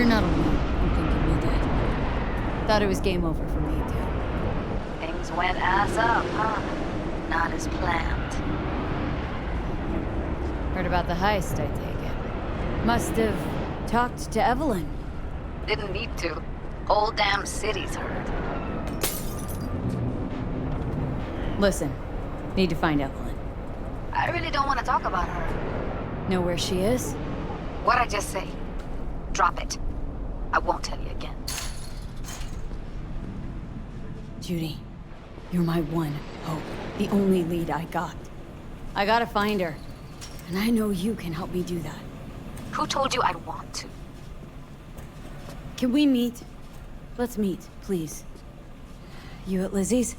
You're not alone in thinking we did. Thought it was game over for me, too. Things went ass up, huh? Not as planned. Heard about the heist, I take it. Must have talked to Evelyn. Didn't need to. Whole damn city's heard. Listen, need to find Evelyn. I really don't want to talk about her. Know where she is? What'd I just say? Drop it. I won't tell you again. Judy, you're my one hope. The only lead I got. I gotta find her. And I know you can help me do that. Who told you I'd want to? Can we meet? Let's meet, please. You at Lizzie's?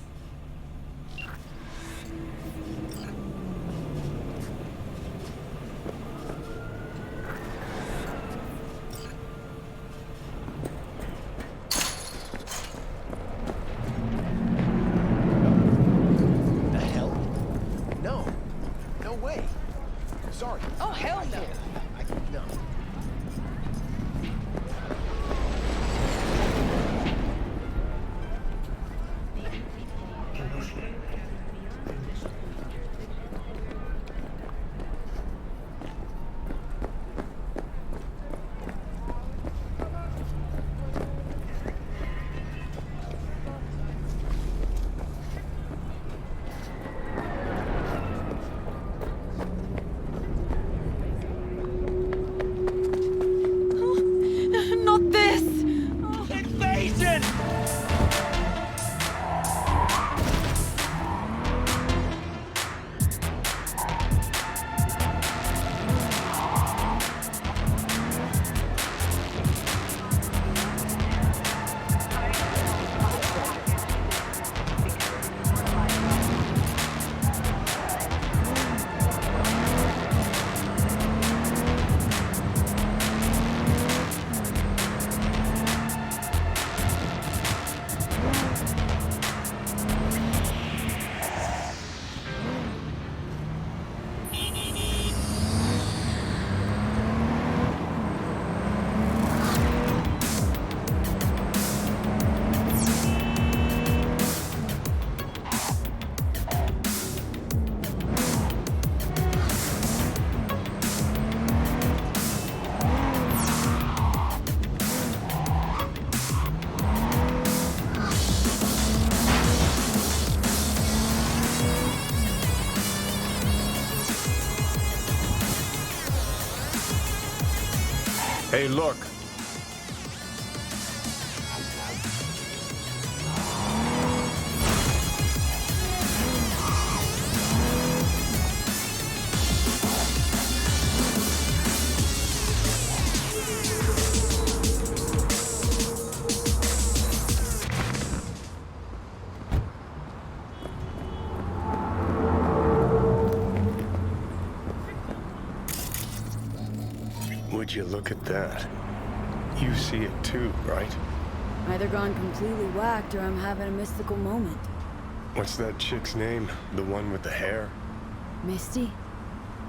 Hey, look. Would you look at that? You see it too, right? Either gone completely whacked or I'm having a mystical moment. What's that chick's name? The one with the hair? Misty?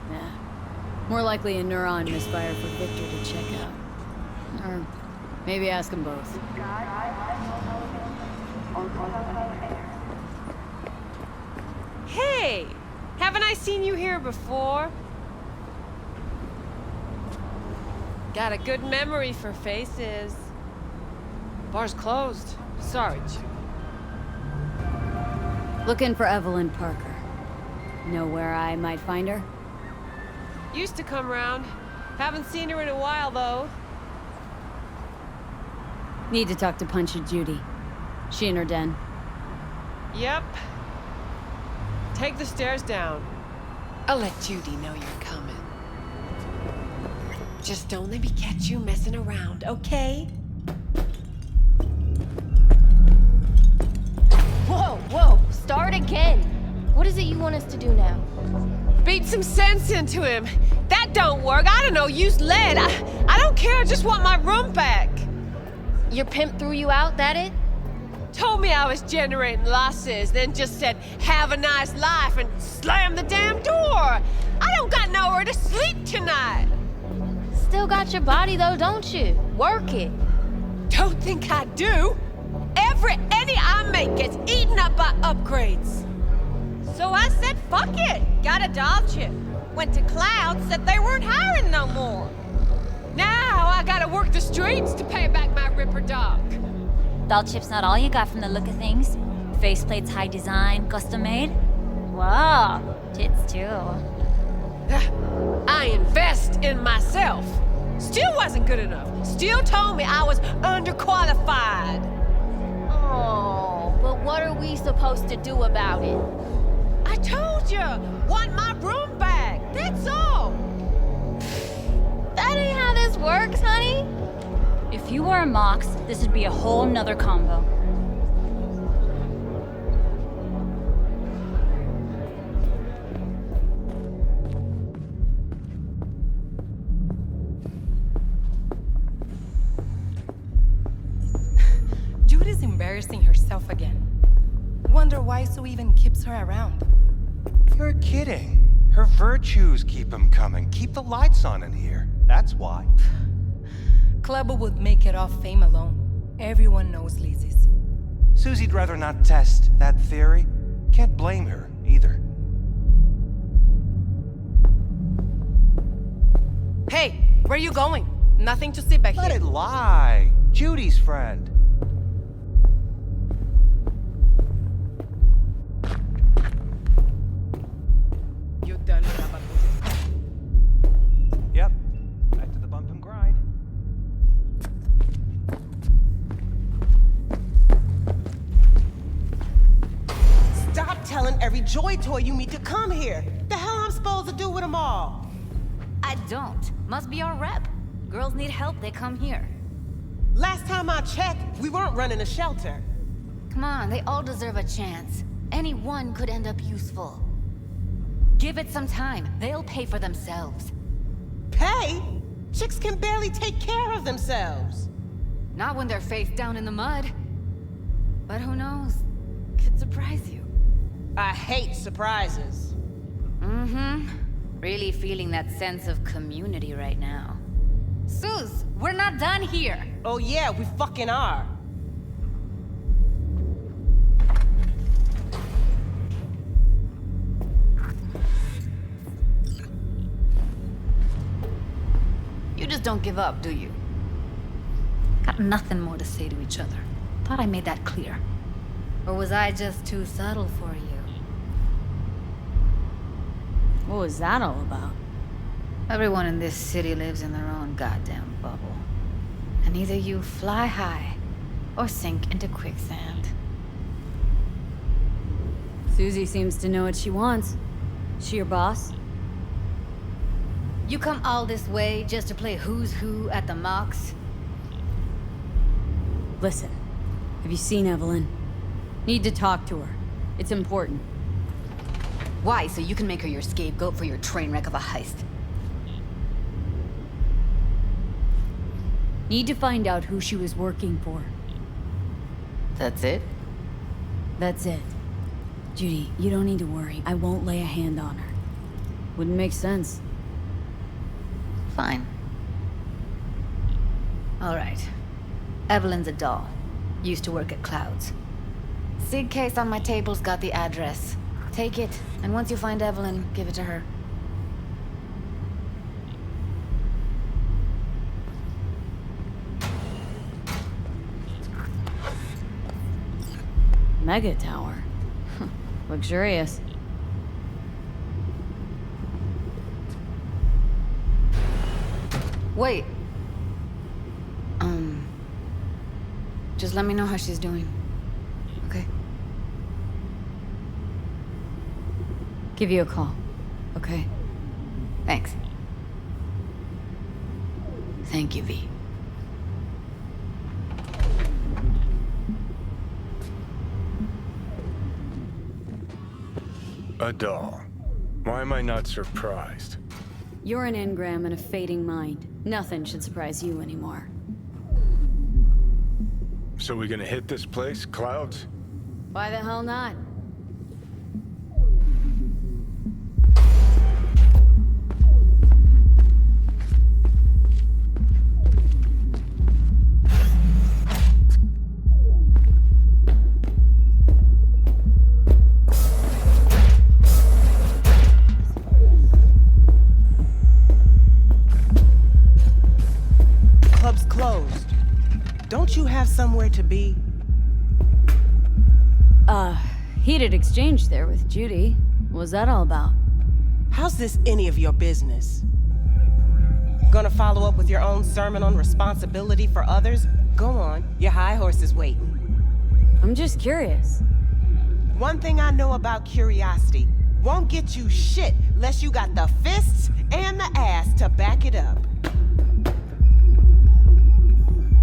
Nah. More likely a neuron misfire for Victor to check out. Or maybe ask them both. Hey! Haven't I seen you here before? Got a good memory for faces. Bar's closed. Sorry, Judy. Looking for Evelyn Parker. Know where I might find her? Used to come round. Haven't seen her in a while, though. Need to talk to Punchy Judy. She in her den. Yep. Take the stairs down. I'll let Judy know you're coming. Just don't let me catch you messing around, okay? Whoa, whoa, start again. What is it you want us to do now? Beat some sense into him. That don't work. I don't know, use lead. I don't care, I just want my room back. Your pimp threw you out, that it? Told me I was generating losses, then just said, have a nice life, and slammed the damn door. I don't got nowhere to sleep tonight. still got your body though, don't you? Work it. Don't think I do. Every any I make gets eaten up by upgrades. So I said, fuck it. Got a doll chip. Went to Cloud, said they weren't hiring no more. Now I gotta work the streets to pay back my Ripper dog. Doll chip's not all you got from the look of things. Faceplate's high design, custom made. Wow, tits too. I invest in myself. Still wasn't good enough. Still told me I was underqualified. Oh, but what are we supposed to do about it? I told you, want my broom back. That's all. That ain't how this works, honey. If you were a Mox, this would be a whole nother combo. Judy's embarrassing herself again. Wonder why Sue even keeps her around. You're kidding. Her virtues keep them coming. Keep the lights on in here. That's why. Clubber would make it off fame alone. Everyone knows Lizzie's. Susie'd rather not test that theory. Can't blame her, either. Hey, where you going? Nothing to see back Let here. it lie. Judy's friend. You done with Abacusi? Yep. Back to the bump and grind. Stop telling every Joy Toy you meet to come here. The hell I'm supposed to do with them all? I don't. Must be our rep. Girls need help, they come here. Last time I checked, we weren't running a shelter. Come on, they all deserve a chance. Any one could end up useful. Give it some time. They'll pay for themselves. Pay? Chicks can barely take care of themselves. Not when they're face down in the mud. But who knows? Could surprise you. I hate surprises. Mm-hmm. Really feeling that sense of community right now. Suze, we're not done here. Oh yeah, we fucking are. You just don't give up, do you? Got nothing more to say to each other. Thought I made that clear. Or was I just too subtle for you? What was that all about? Everyone in this city lives in their own goddamn bubble. And either you fly high or sink into quicksand. Susie seems to know what she wants. She your boss? You come all this way just to play who's who at the Mox? Listen, have you seen Evelyn? Need to talk to her. It's important. Why? So you can make her your scapegoat for your train wreck of a heist? Need to find out who she was working for. That's it? That's it. Judy, you don't need to worry. I won't lay a hand on her. Wouldn't make sense. Fine. All right. Evelyn's a doll. Used to work at Clouds. Sig case on my table's got the address. Take it, and once you find Evelyn, give it to her. Mega tower. Luxurious. Wait. Just let me know how she's doing. Okay? Give you a call. Okay? Thanks. Thank you, V. A doll. Why am I not surprised? You're an engram and a fading mind. Nothing should surprise you anymore. So we gonna hit this place, Clouds? Why the hell not? closed. Don't you have somewhere to be? Heated exchange there with Judy. What was that all about? How's this any of your business? Gonna follow up with your own sermon on responsibility for others? Go on, your high horse is waiting. I'm just curious. One thing I know about curiosity, won't get you shit unless you got the fists and the ass to back it up.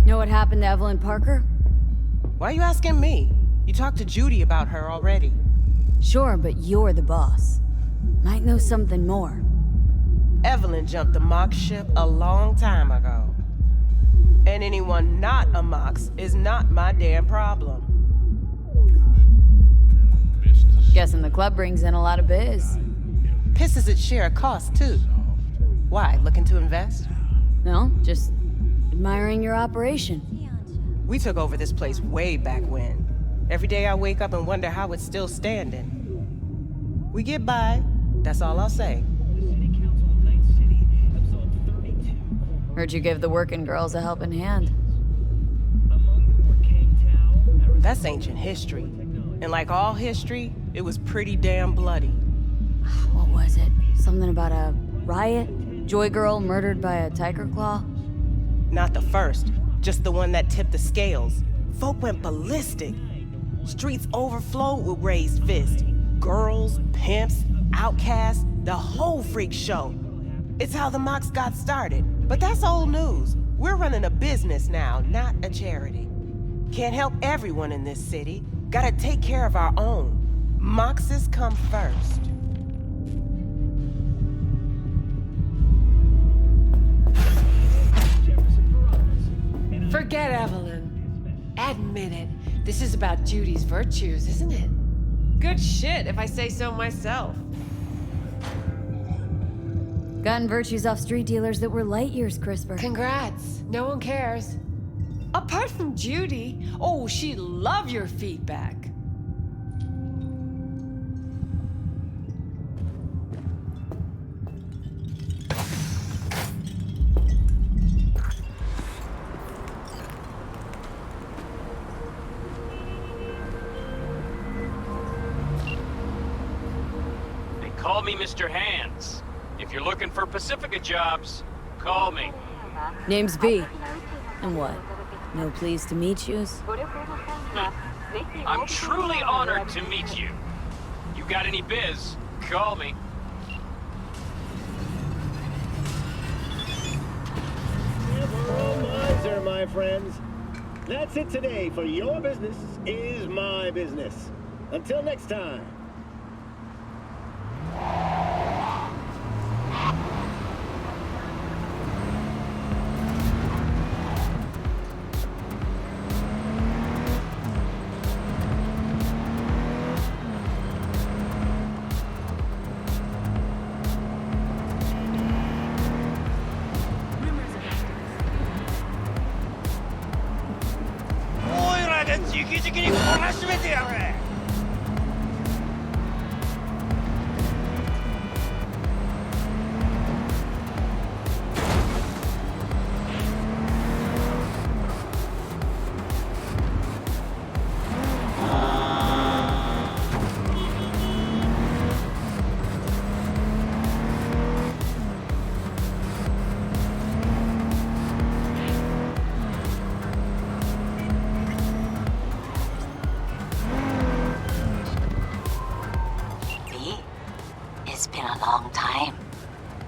Know what happened to Evelyn Parker? Why are you asking me? You talked to Judy about her already. Sure, but you're the boss. Might know something more. Evelyn jumped the Mox ship a long time ago. And anyone not a Mox is not my damn problem. Guessing the club brings in a lot of biz. Pisses its share of cost, too. Why, looking to invest? No, just admiring your operation. We took over this place way back when. Every day I wake up and wonder how it's still standing. We get by, that's all I'll say. Heard you give the working girls a helping hand. That's ancient history. And like all history, it was pretty damn bloody. What was it? Something about a riot? Joy girl murdered by a tiger claw? Not the first, just the one that tipped the scales. Folk went ballistic. Streets overflowed with raised fists. Girls, pimps, outcasts, the whole freak show. It's how the Mox got started. But that's old news. We're running a business now, not a charity. Can't help everyone in this city. Gotta take care of our own. Moxes come first. Forget Evelyn. Admit it. This is about Judy's virtues, isn't it? Good shit, if I say so myself. Gotten virtues off street dealers that were light years crisper. Congrats. No one cares. Apart from Judy, oh, she'd love your feedback. They call me Mr. Hands. If you're looking for Pacifica jobs, call me. Name's B. And what? No pleased to meet yous? I'm truly honored to meet you. You got any biz, call me. Miser, my friends. That's it today, for your business is my business. Until next time.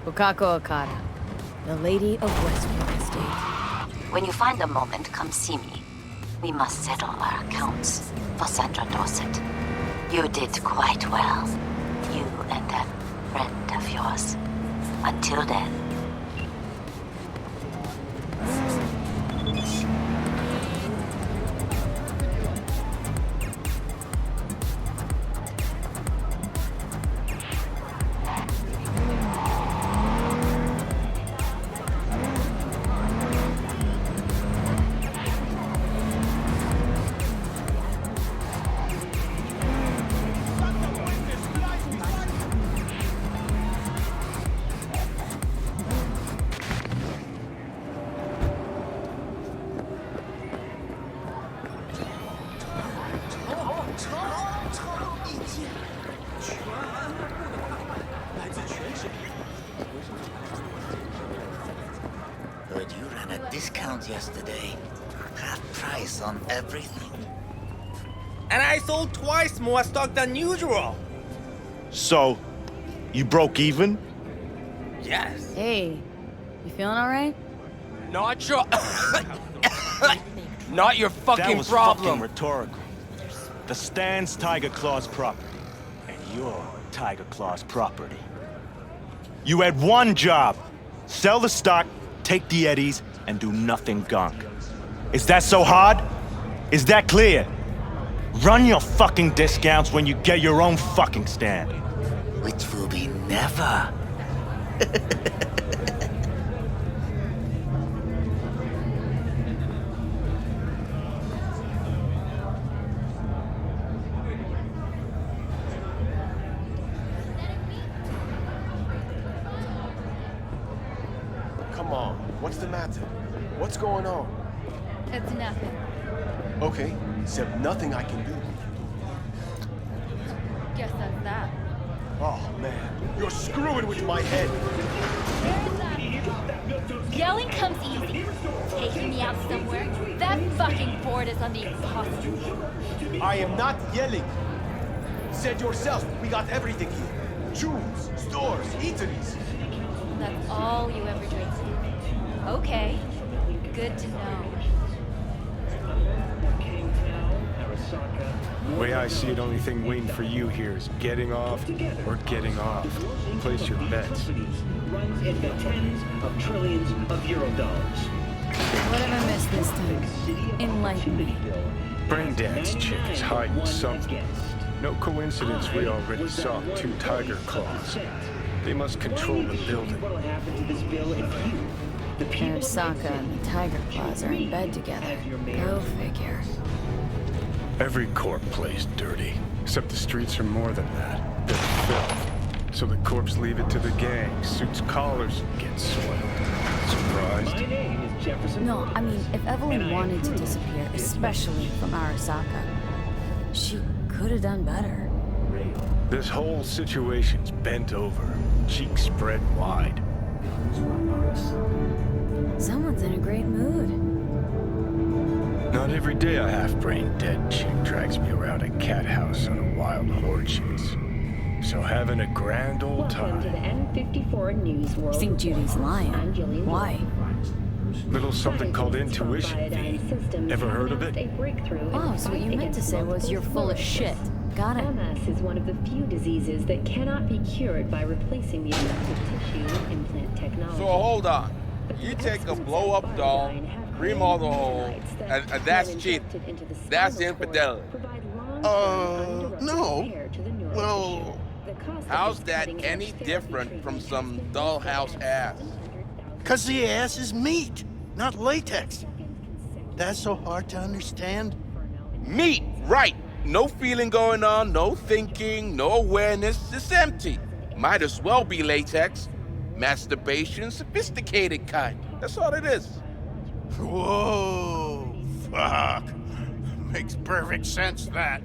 Okako Okada, the Lady of Westwood Estate. When you find a moment, come see me. We must settle our accounts for Sandra Dorset. You did quite well. You and that friend of yours. Until then. Heard you ran a discount yesterday. Half price on everything. And I sold twice more stock than usual. So, you broke even? Yes. Hey, you feeling all right? Not your... Not your fucking that was problem. Fucking rhetorical. The stand's Tiger Claw's property, and you're Tiger Claw's property. You had one job. Sell the stock, take the eddies, and do nothing gunk. Is that so hard? Is that clear? Run your fucking discounts when you get your own fucking stand. Which will be never. Come on, what's the matter? What's going on? It's nothing. Okay, except nothing I can do. Guess that's that. Oh man, you're screwing with my head. Yelling comes easy. Taking me out somewhere, that fucking board is on the impossible. I am not yelling. Said yourself, we got everything here. Shoes, stores, eateries. That's all you ever drink. Okay, good to know. The way I see it, only thing waiting for you here is getting off or getting off. Place your bets. Runs into tens of trillions of Eurodollars. What have I missed this time? Enlighten me. Braindad's chick is hiding something. No coincidence we already saw 2 Tiger Claws. They must control the building. What'll happen to this bill if you, the people Arasaka and the Tiger Claws are in bed together. Go figure. Every corp plays dirty, except the streets are more than that. They're filth. So the corps leave it to the gang, suits collars, and get soiled. Surprised? My name is Jefferson. No, I mean, if Evelyn wanted to disappear, especially from Arasaka, she could have done better. This whole situation's bent over, cheeks spread wide. Someone's in a great mood. Not every day a half-brained dead chick drags me around a cat house on a wild orgies. So having a grand old time. Welcome to the N54 News World. I think Judy's lying. I'm Jillian. Why? Little something called intuition, V. Ever heard of it? Oh, so what you meant to say was you're full of shit. Got it. MS is one of the few diseases that cannot be cured by replacing the elective tissue with implant technology. So hold on. You take a blow-up doll, remodel the hole, and that's cheap. That's infidelity. No. Well, how's that any different from some dollhouse ass? 'Cause the ass is meat, not latex. That's so hard to understand. Meat, right. No feeling going on, no thinking, no awareness. It's empty. Might as well be latex. Masturbation, sophisticated kind. That's all it is. Whoa, fuck. Makes perfect sense, that.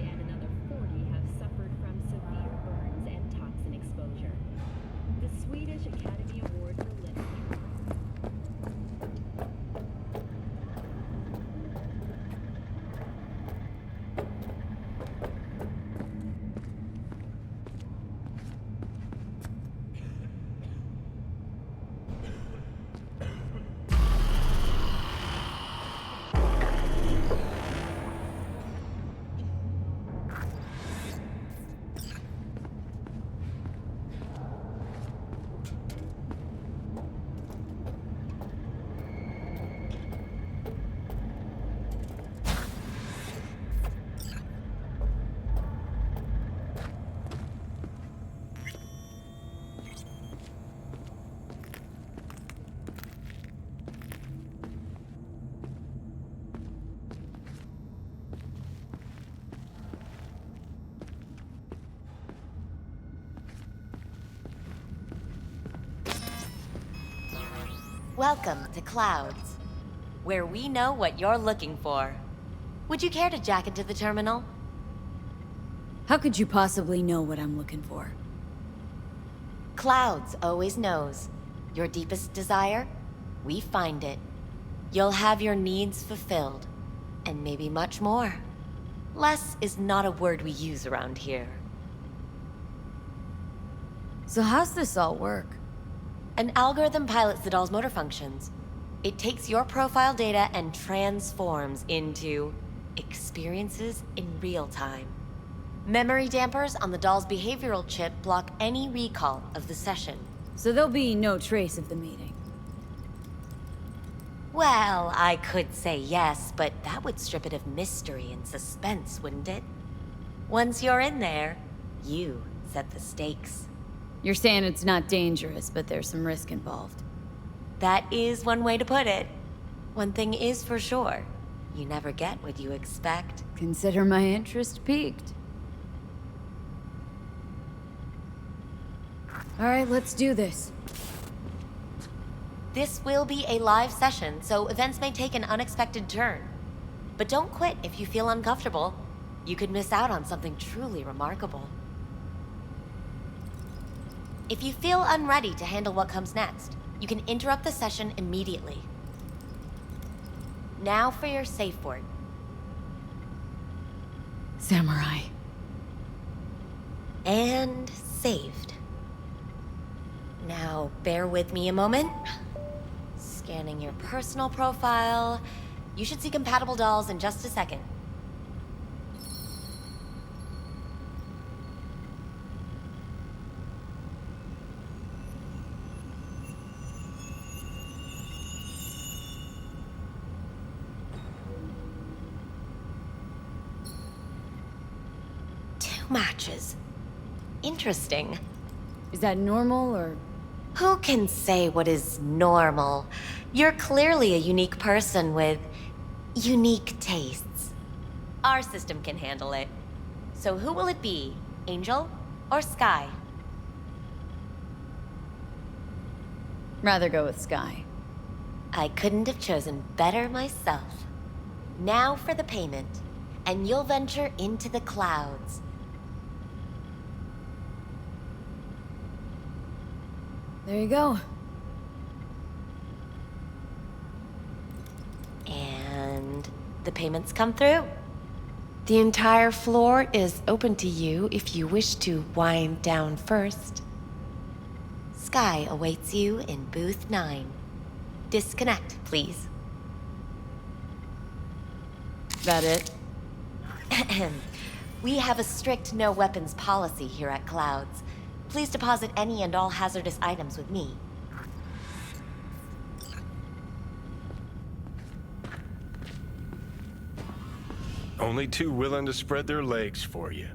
Welcome to Clouds, where we know what you're looking for. Would you care to jack into the terminal? How could you possibly know what I'm looking for? Clouds always knows. Your deepest desire? we find it, you'll have your needs fulfilled, and maybe much more. Less is not a word we use around here. So how's this all work? An algorithm pilots the doll's motor functions. It takes your profile data and transforms into experiences in real time. Memory dampers on the doll's behavioral chip block any recall of the session. So there'll be no trace of the meeting. Well, I could say yes, but that would strip it of mystery and suspense, wouldn't it? Once you're in there, you set the stakes. You're saying it's not dangerous, but there's some risk involved. That is one way to put it. One thing is for sure, you never get what you expect. Consider my interest piqued. All right, let's do this. This will be a live session, so events may take an unexpected turn. But don't quit if you feel uncomfortable. You could miss out on something truly remarkable. If you feel unready to handle what comes next, you can interrupt the session immediately. Now for your safe word. Samurai. And saved. Now, bear with me a moment. Scanning your personal profile. You should see compatible dolls in just a second. Matches. Interesting. Is that normal, or...? Who can say what is normal? You're clearly a unique person with unique tastes. Our system can handle it. So who will it be? Angel or Sky? Rather go with Sky. I couldn't have chosen better myself. Now for the payment, and you'll venture into the clouds. There you go. And the payments come through. The entire floor is open to you if you wish to wind down first. Sky awaits you in booth 9. Disconnect, please. That it? We have a strict no weapons policy here at Clouds. Please deposit any and all hazardous items with me. Only two willing to spread their legs for you.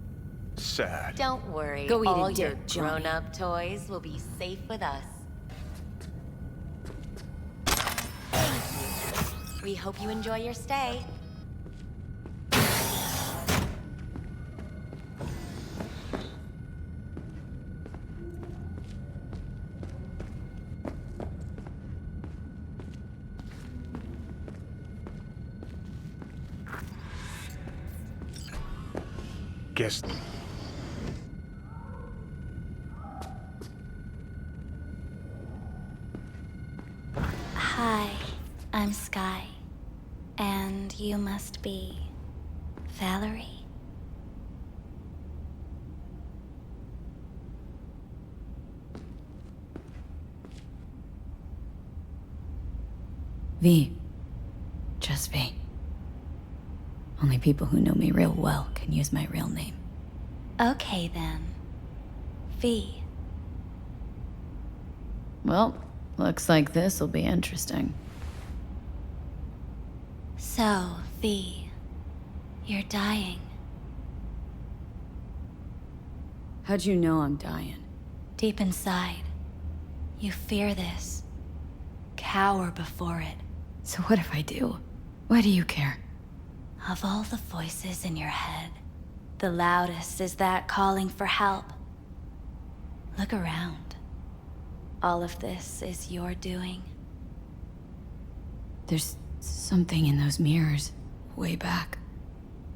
Sad. Don't worry, Go eat all it, your Johnny. grown-up toys will be safe with us. We hope you enjoy your stay. Guess... Hi, I'm Sky. And you must be... Valerie? V. Just V. Only people who know me real well can use my real name. Okay then. V. Well, looks like this'll be interesting. So, V, you're dying. How'd you know I'm dying? Deep inside, you fear this. Cower before it. So what if I do? Why do you care? Of all the voices in your head, the loudest is that calling for help. Look around. All of this is your doing. There's something in those mirrors, way back.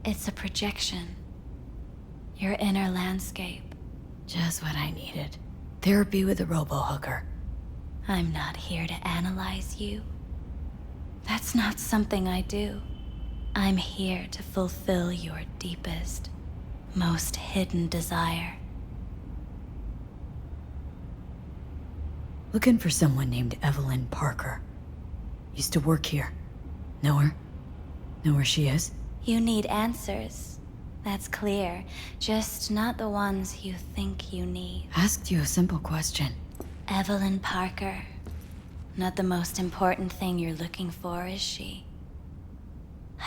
It's a projection. Your inner landscape. Just what I needed. Therapy with a robo-hooker. I'm not here to analyze you. That's not something I do. I'm here to fulfill your deepest, most hidden desire. Looking for someone named Evelyn Parker. Used to work here. Know her? Know where she is? You need answers. That's clear. Just not the ones you think you need. Asked you a simple question. Evelyn Parker. Not the most important thing you're looking for, is she?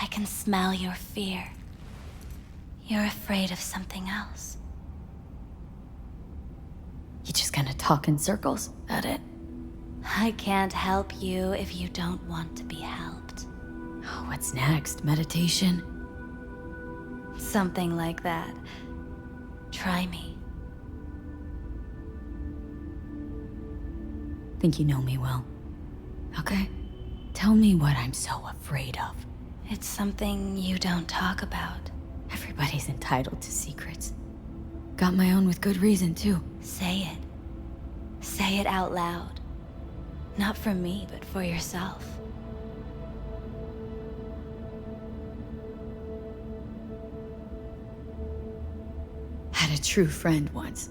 I can smell your fear. You're afraid of something else. You just gonna talk in circles? That it? I can't help you if you don't want to be helped. What's next? Meditation? Something like that. Try me. Think you know me well. Okay? Tell me what I'm so afraid of. It's something you don't talk about. Everybody's entitled to secrets. Got my own with good reason, too. Say it. Say it out loud. Not for me, but for yourself. Had a true friend once.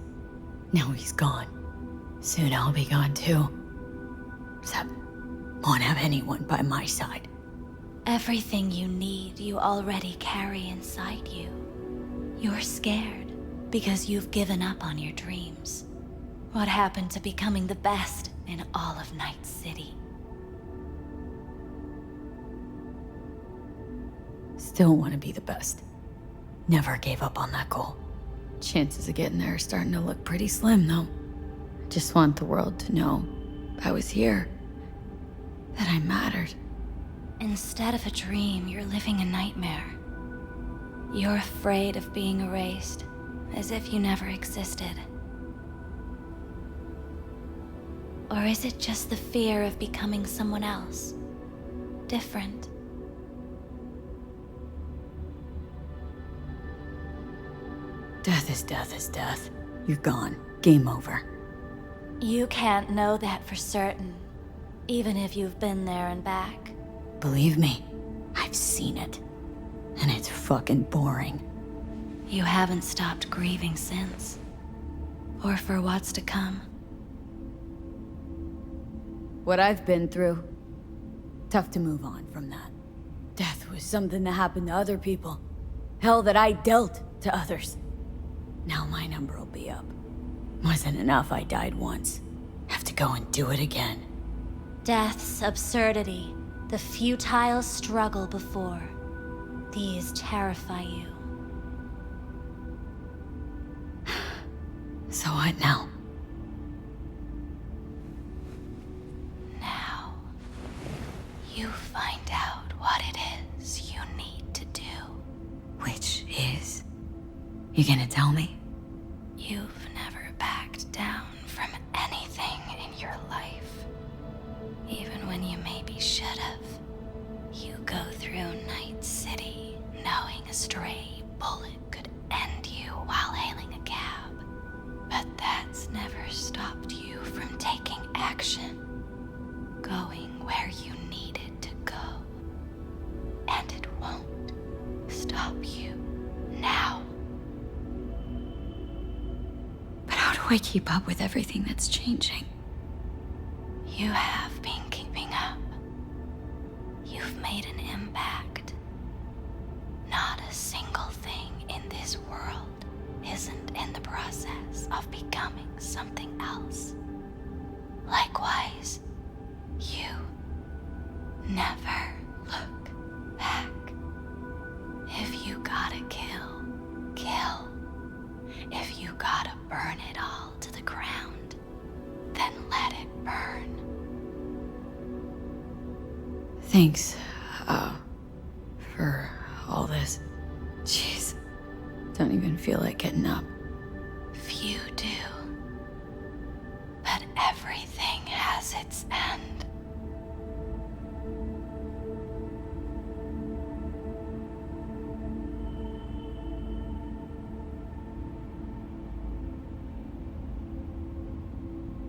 Now he's gone. Soon I'll be gone, too. Except, won't have anyone by my side. Everything you need, you already carry inside you. You're scared because you've given up on your dreams. What happened to becoming the best in all of Night City? Still want to be the best. Never gave up on that goal. Chances of getting there are starting to look pretty slim, though. Just want the world to know I was here. That I mattered. Instead of a dream, you're living a nightmare. You're afraid of being erased, as if you never existed. Or is it just the fear of becoming someone else? Different? Death is death is death. You're gone. Game over. You can't know that for certain, even if you've been there and back. Believe me, I've seen it. And it's fucking boring. You haven't stopped grieving since. Or for what's to come. What I've been through, tough to move on from that. Death was something that happened to other people. Hell that I dealt to others. Now my number will be up. Wasn't enough I died once. Have to go and do it again. Death's absurdity, the futile struggle before. These terrify you. So what now? Now, you find out what it is you need to do. Which is? You gonna tell me? You've never backed down from anything in your life. Even when you maybe should have. You go through Night City knowing a stray bullet could end you while hailing a cab. But that's never stopped you from taking action. Going where you needed to go. And it won't stop you now. But how do I keep up with everything that's changing? You have been keeping up. You've made an impact. Not a single thing in this world isn't in the process of becoming something else. Likewise, you never look back. If you gotta kill, kill. If you gotta burn it all to the ground, then let it burn. Thanks, for all this. Jeez, don't even feel like getting up. Few do. But everything has its end.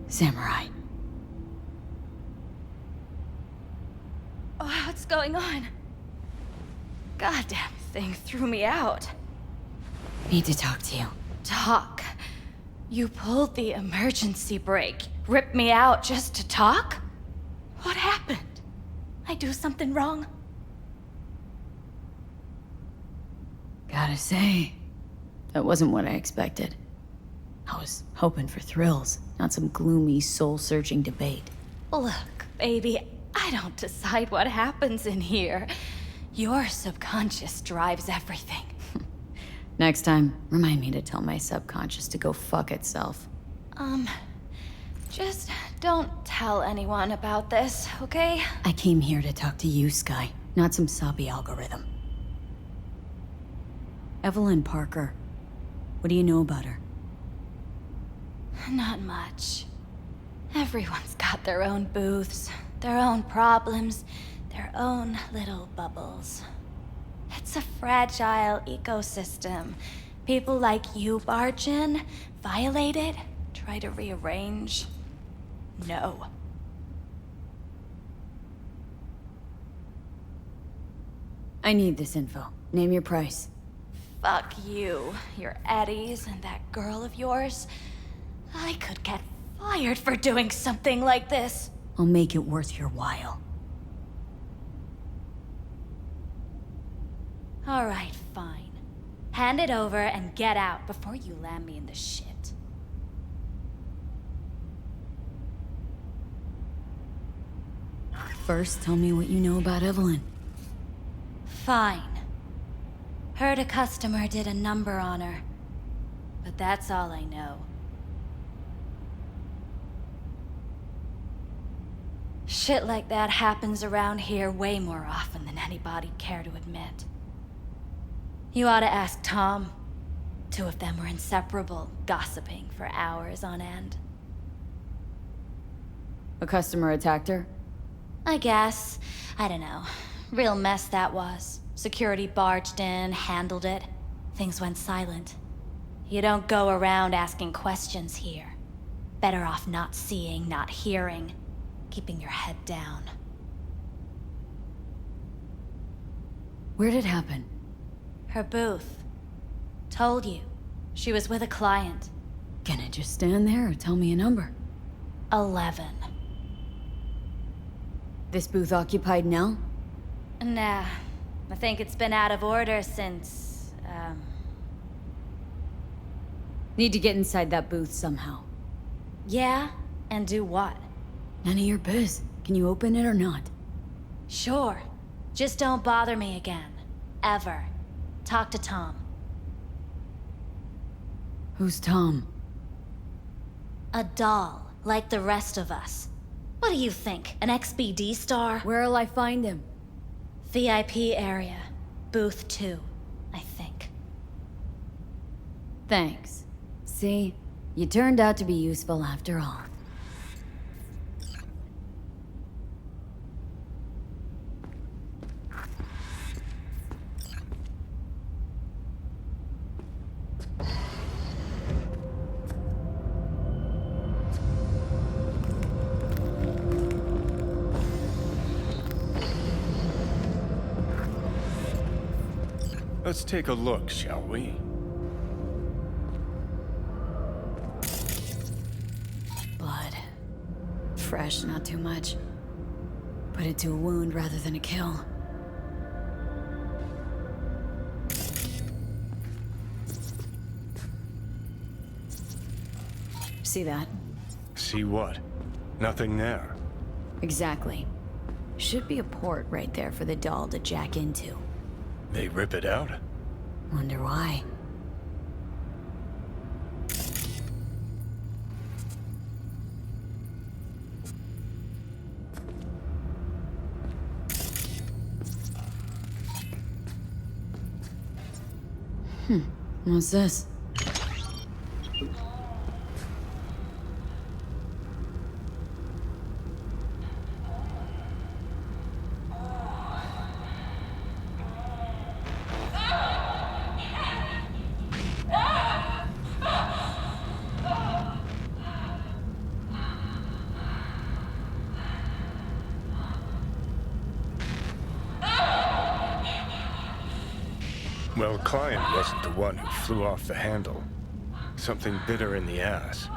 Samurai. What's going on? Goddamn thing threw me out. Need to talk to you. Talk? You pulled the emergency brake, ripped me out just to talk? What happened? I do something wrong? Gotta say, that wasn't what I expected. I was hoping for thrills, not some gloomy, soul-searching debate. Look, baby, I don't decide what happens in here. Your subconscious drives everything. Next time, remind me to tell my subconscious to go fuck itself. Just don't tell anyone about this, okay? I came here to talk to you, Sky, not some soppy algorithm. Evelyn Parker. What do you know about her? Not much. Everyone's got their own booths, their own problems, their own little bubbles. It's a fragile ecosystem. People like you barge in, violate it, try to rearrange. No. I need this info. Name your price. Fuck you, your eddies, and that girl of yours. I could get fired for doing something like this. I'll make it worth your while. All right, fine. Hand it over and get out before you land me in the shit. First, tell me what you know about Evelyn. Fine. Heard a customer did a number on her. But that's all I know. Shit like that happens around here way more often than anybody'd care to admit. You ought to ask Tom. Two of them were inseparable, gossiping for hours on end. A customer attacked her? I guess. I don't know. Real mess that was. Security barged in, handled it. Things went silent. You don't go around asking questions here. Better off not seeing, not hearing. Keeping your head down. Where'd it happen? Her booth. Told you. She was with a client. Can I just stand there or tell me a number? 11. This booth occupied now? Nah. I think it's been out of order since, Need to get inside that booth somehow. Yeah? And do what? None of your biz. Can you open it or not? Sure. Just don't bother me again. Ever. Talk to Tom. Who's Tom? A doll, like the rest of us. What do you think? An XBD star? Where'll I find him? VIP area. Booth 2, I think. Thanks. See? You turned out to be useful after all. Let's take a look, shall we? Blood. Fresh, not too much. Put it to a wound rather than a kill. See that? See what? Nothing there. Exactly. Should be a port right there for the doll to jack into. They rip it out? Wonder why. What's this? Well, client wasn't the one who flew off the handle. Something bit her in the ass.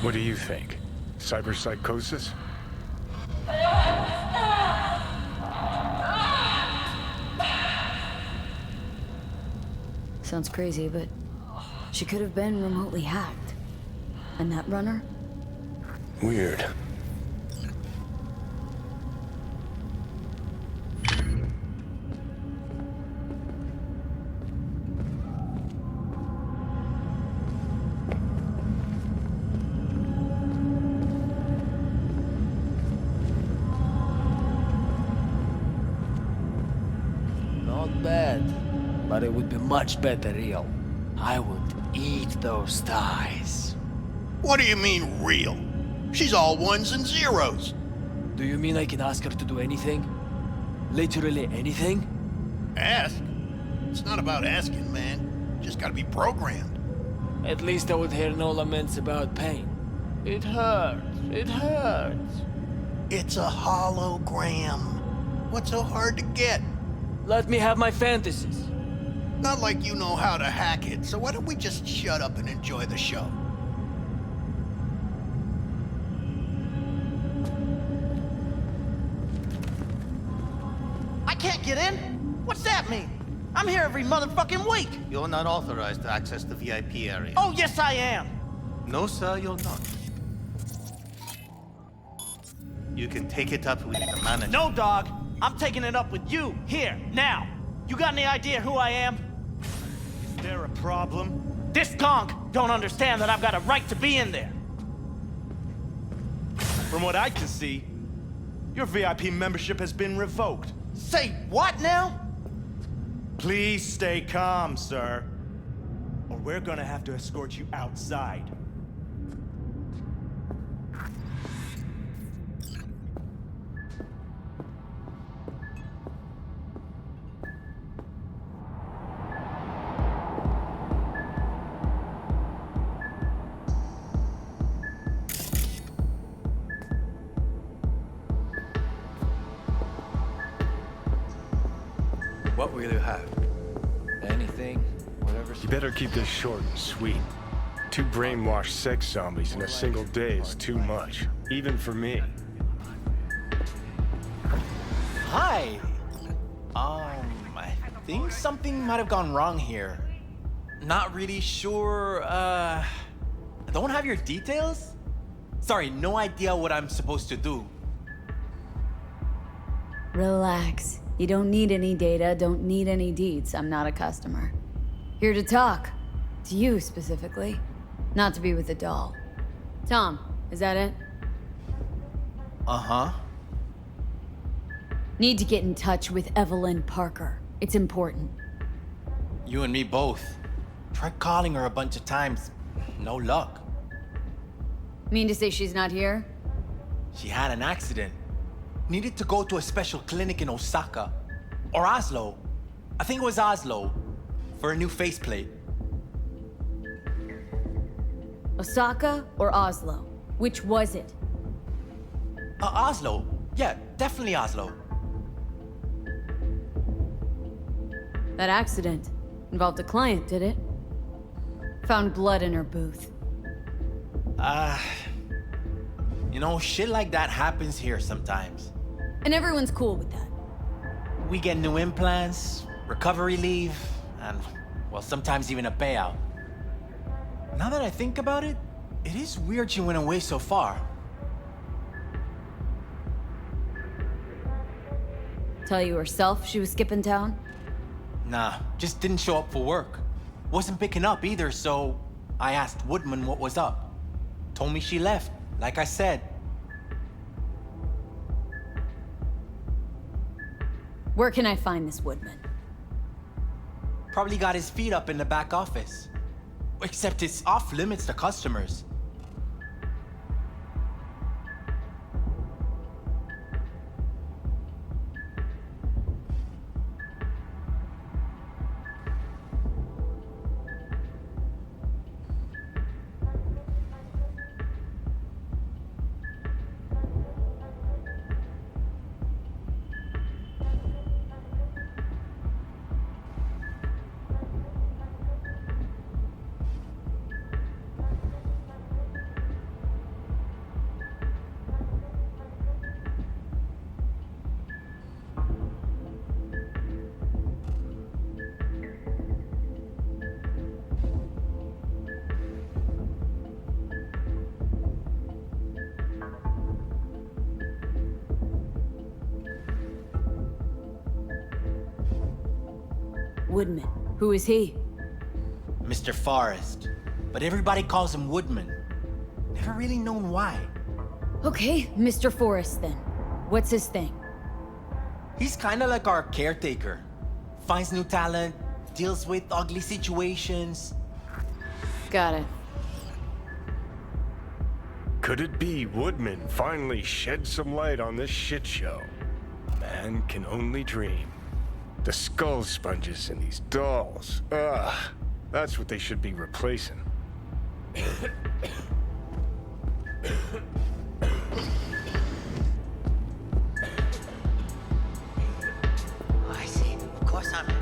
What do you think? Cyberpsychosis? Sounds crazy, but she could have been remotely hacked. And that runner? Weird. Not bad, but it would be much better real. I would eat those thighs. What do you mean, real? She's all ones and zeros. Do you mean I can ask her to do anything? Literally anything? Ask? It's not about asking, man. Just gotta be programmed. At least I would hear no laments about pain. It hurts. It hurts. It's a hologram. What's so hard to get? Let me have my fantasies. Not like you know how to hack it, so why don't we just shut up and enjoy the show? I can't get in? What's that mean? I'm here every motherfucking week. You're not authorized to access the VIP area. Oh, yes I am. No, sir, you're not. You can take it up with the manager. No, dog. I'm taking it up with you, here, now. You got any idea who I am? Is there a problem? This conch don't understand that I've got a right to be in there. From what I can see, your VIP membership has been revoked. Say what now? Please stay calm, sir. Or we're gonna have to escort you outside. What will you have? Anything, whatever. You better keep this short and sweet. 2 brainwashed sex zombies in a single day is too much, even for me. Hi. I think something might have gone wrong here. Not really sure, don't have your details? Sorry, no idea what I'm supposed to do. Relax. You don't need any data, don't need any deeds. I'm not a customer. Here to talk. To you, specifically. Not to be with a doll. Tom, is that it? Uh-huh. Need to get in touch with Evelyn Parker. It's important. You and me both. Tried calling her a bunch of times. No luck. Mean to say she's not here? She had an accident. Needed to go to a special clinic in Osaka. Or Oslo. I think it was Oslo. For a new faceplate. Osaka or Oslo? Which was it? Oslo. Yeah, definitely Oslo. That accident involved a client, did it? Found blood in her booth. You know, shit like that happens here sometimes. And everyone's cool with that. We get new implants, recovery leave, and, well, sometimes even a payout. Now that I think about it, it is weird she went away so far. Tell you herself she was skipping town? Nah, just didn't show up for work. Wasn't picking up either, so I asked Woodman what was up. Told me she left, like I said. Where can I find this Woodman? Probably got his feet up in the back office. Except it's off limits to customers. Woodman. Who is he? Mr. Forrest. But everybody calls him Woodman. Never really known why. Okay, Mr. Forrest then. What's his thing? He's kinda like our caretaker. Finds new talent, deals with ugly situations. Got it. Could it be Woodman finally shed some light on this shit show? Man can only dream. The skull sponges in these dolls. Ugh. That's what they should be replacing. I see. Of course I'm in.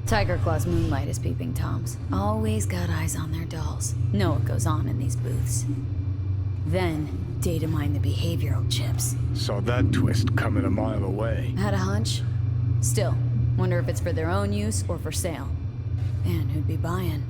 Tiger Claw's moonlight is peeping Toms. Always got eyes on their dolls. Know what goes on in these booths. Then, data mine the behavioral chips. Saw that twist coming a mile away. Had a hunch? Still, wonder if it's for their own use or for sale. And who'd be buying?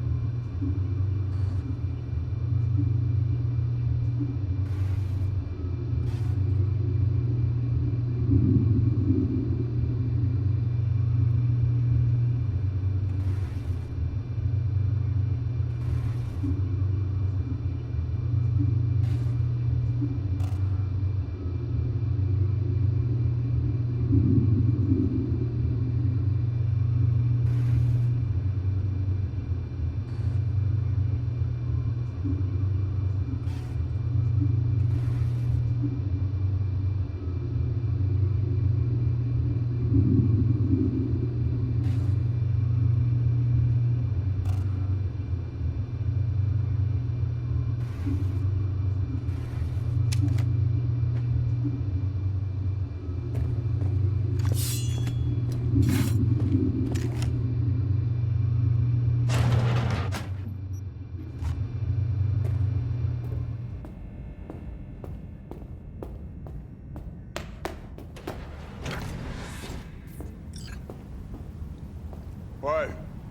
Hey,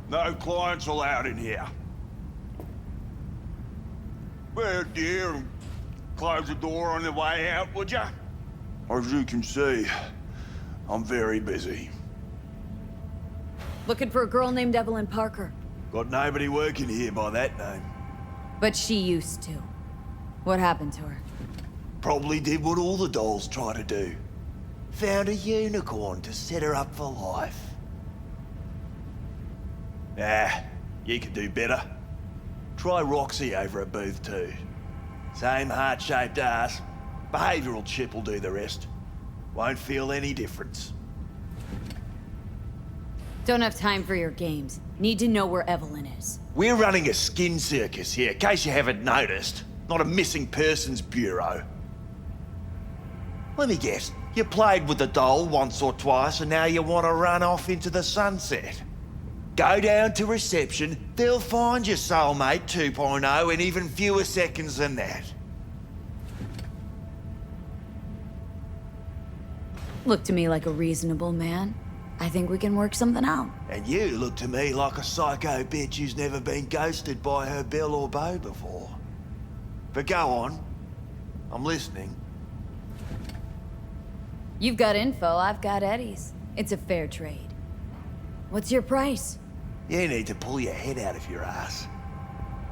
no clients allowed in here. Well, dear, close the door on the way out, would ya? As you can see, I'm very busy. Looking for a girl named Evelyn Parker. Got nobody working here by that name. But she used to. What happened to her? Probably did what all the dolls try to do. Found a unicorn to set her up for life. Ah, you could do better. Try Roxy over at Booth 2. Same heart-shaped ass. Behavioral chip will do the rest. Won't feel any difference. Don't have time for your games. Need to know where Evelyn is. We're running a skin circus here, in case you haven't noticed. Not a missing persons bureau. Let me guess. You played with the doll once or twice and now you want to run off into the sunset. Go down to reception, they'll find your soulmate 2.0 in even fewer seconds than that. Look to me like a reasonable man. I think we can work something out. And you look to me like a psycho bitch who's never been ghosted by her belle or beau before. But go on. I'm listening. You've got info, I've got Eddie's. It's a fair trade. What's your price? You need to pull your head out of your ass.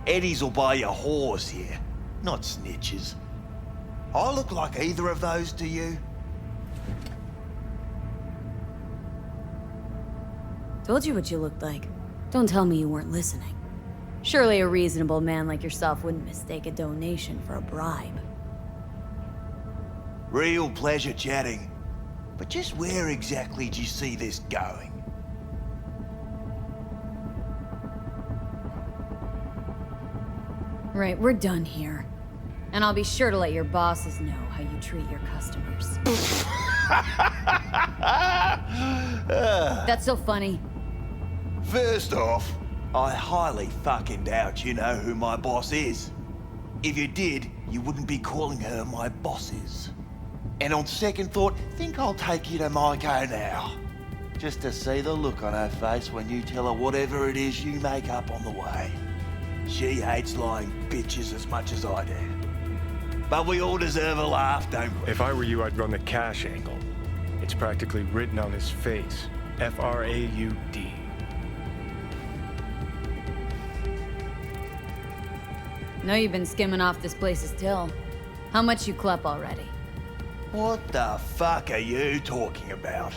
Eddie's will buy you whores here, not snitches. I look like either of those to you? Told you what you looked like. Don't tell me you weren't listening. Surely a reasonable man like yourself wouldn't mistake a donation for a bribe. Real pleasure chatting. But just where exactly do you see this going? Right, we're done here. And I'll be sure to let your bosses know how you treat your customers. That's so funny. First off, I highly fucking doubt you know who my boss is. If you did, you wouldn't be calling her my bosses. And on second thought, think I'll take you to Miko now. Just to see the look on her face when you tell her whatever it is you make up on the way. She hates lying bitches as much as I do. But we all deserve a laugh, don't we? If I were you, I'd run the cash angle. It's practically written on his face. F-R-A-U-D. Know you've been skimming off this place's till. How much you clep already? What the fuck are you talking about?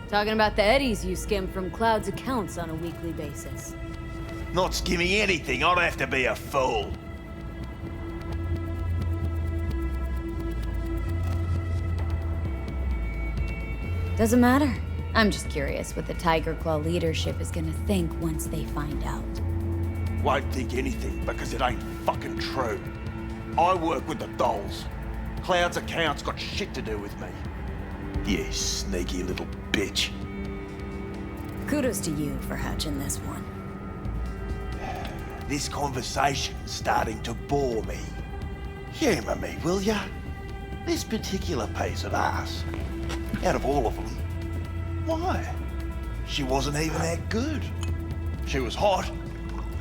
Talking about the eddies you skim from Cloud's accounts on a weekly basis. Not skimming anything, I'd have to be a fool. Doesn't matter. I'm just curious what the Tiger Claw leadership is gonna think once they find out. Won't think anything because it ain't fucking true. I work with the dolls. Cloud's account's got shit to do with me. You sneaky little bitch. Kudos to you for hatching this one. This conversation's starting to bore me. Humour me, will ya? This particular piece of ass, out of all of them, why? She wasn't even that good. She was hot,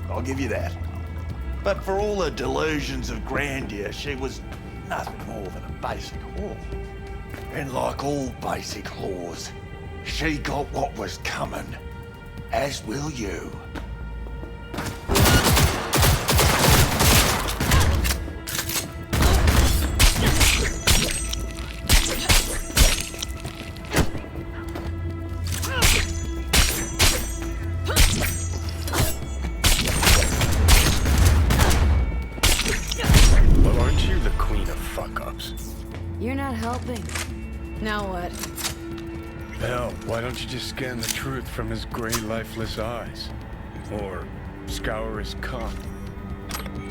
I'll give you that. But for all her delusions of grandeur, she was nothing more than a basic whore. And like all basic whores, she got what was coming, as will you. Well, aren't you the queen of fuck-ups? You're not helping. Now what? Hell, why don't you just scan the truth from his gray, lifeless eyes? Or scour his cum?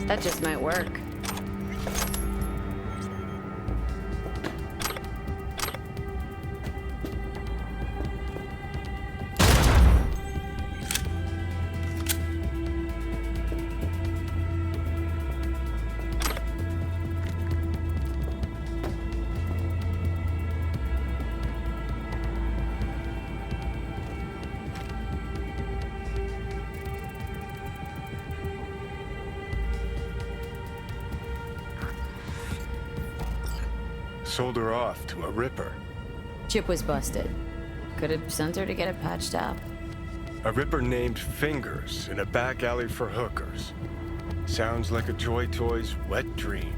That just might work. Sold her off to a ripper. Chip was busted. Could have sent her to get it patched up. A ripper named Fingers in a back alley for hookers. Sounds like a Joy Toy's wet dream.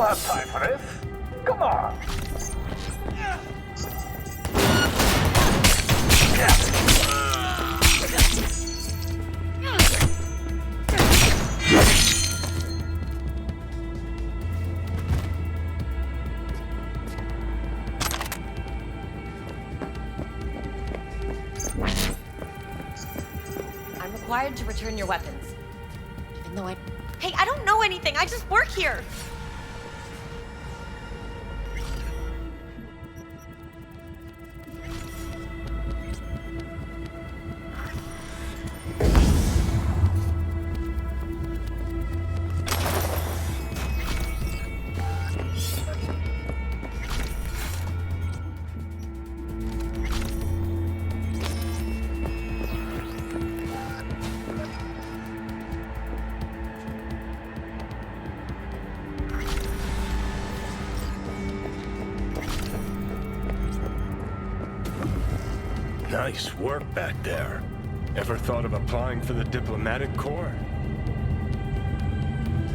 don't have time for this. Come on. I'm required to return your weapons. Even though Hey, I don't know anything. I just work here. Nice work back there. Ever thought of applying for the diplomatic corps?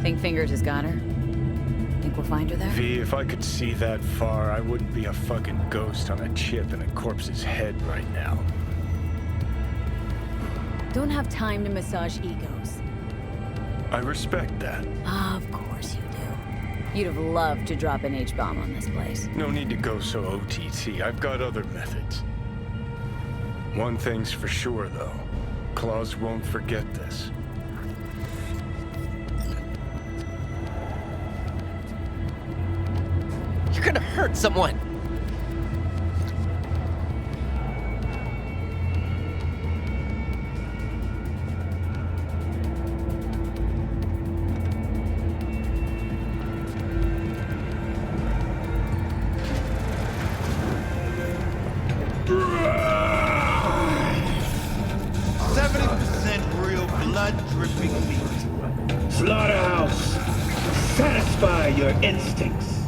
Think Fingers has got her? Think we'll find her there? V, if I could see that far, I wouldn't be a fucking ghost on a chip in a corpse's head right now. Don't have time to massage egos. I respect that. Of course you do. You'd have loved to drop an H-bomb on this place. No need to go so OTT. I've got other methods. One thing's for sure, though. Claus won't forget this. You're gonna hurt someone. Slaughterhouse! Satisfy your instincts.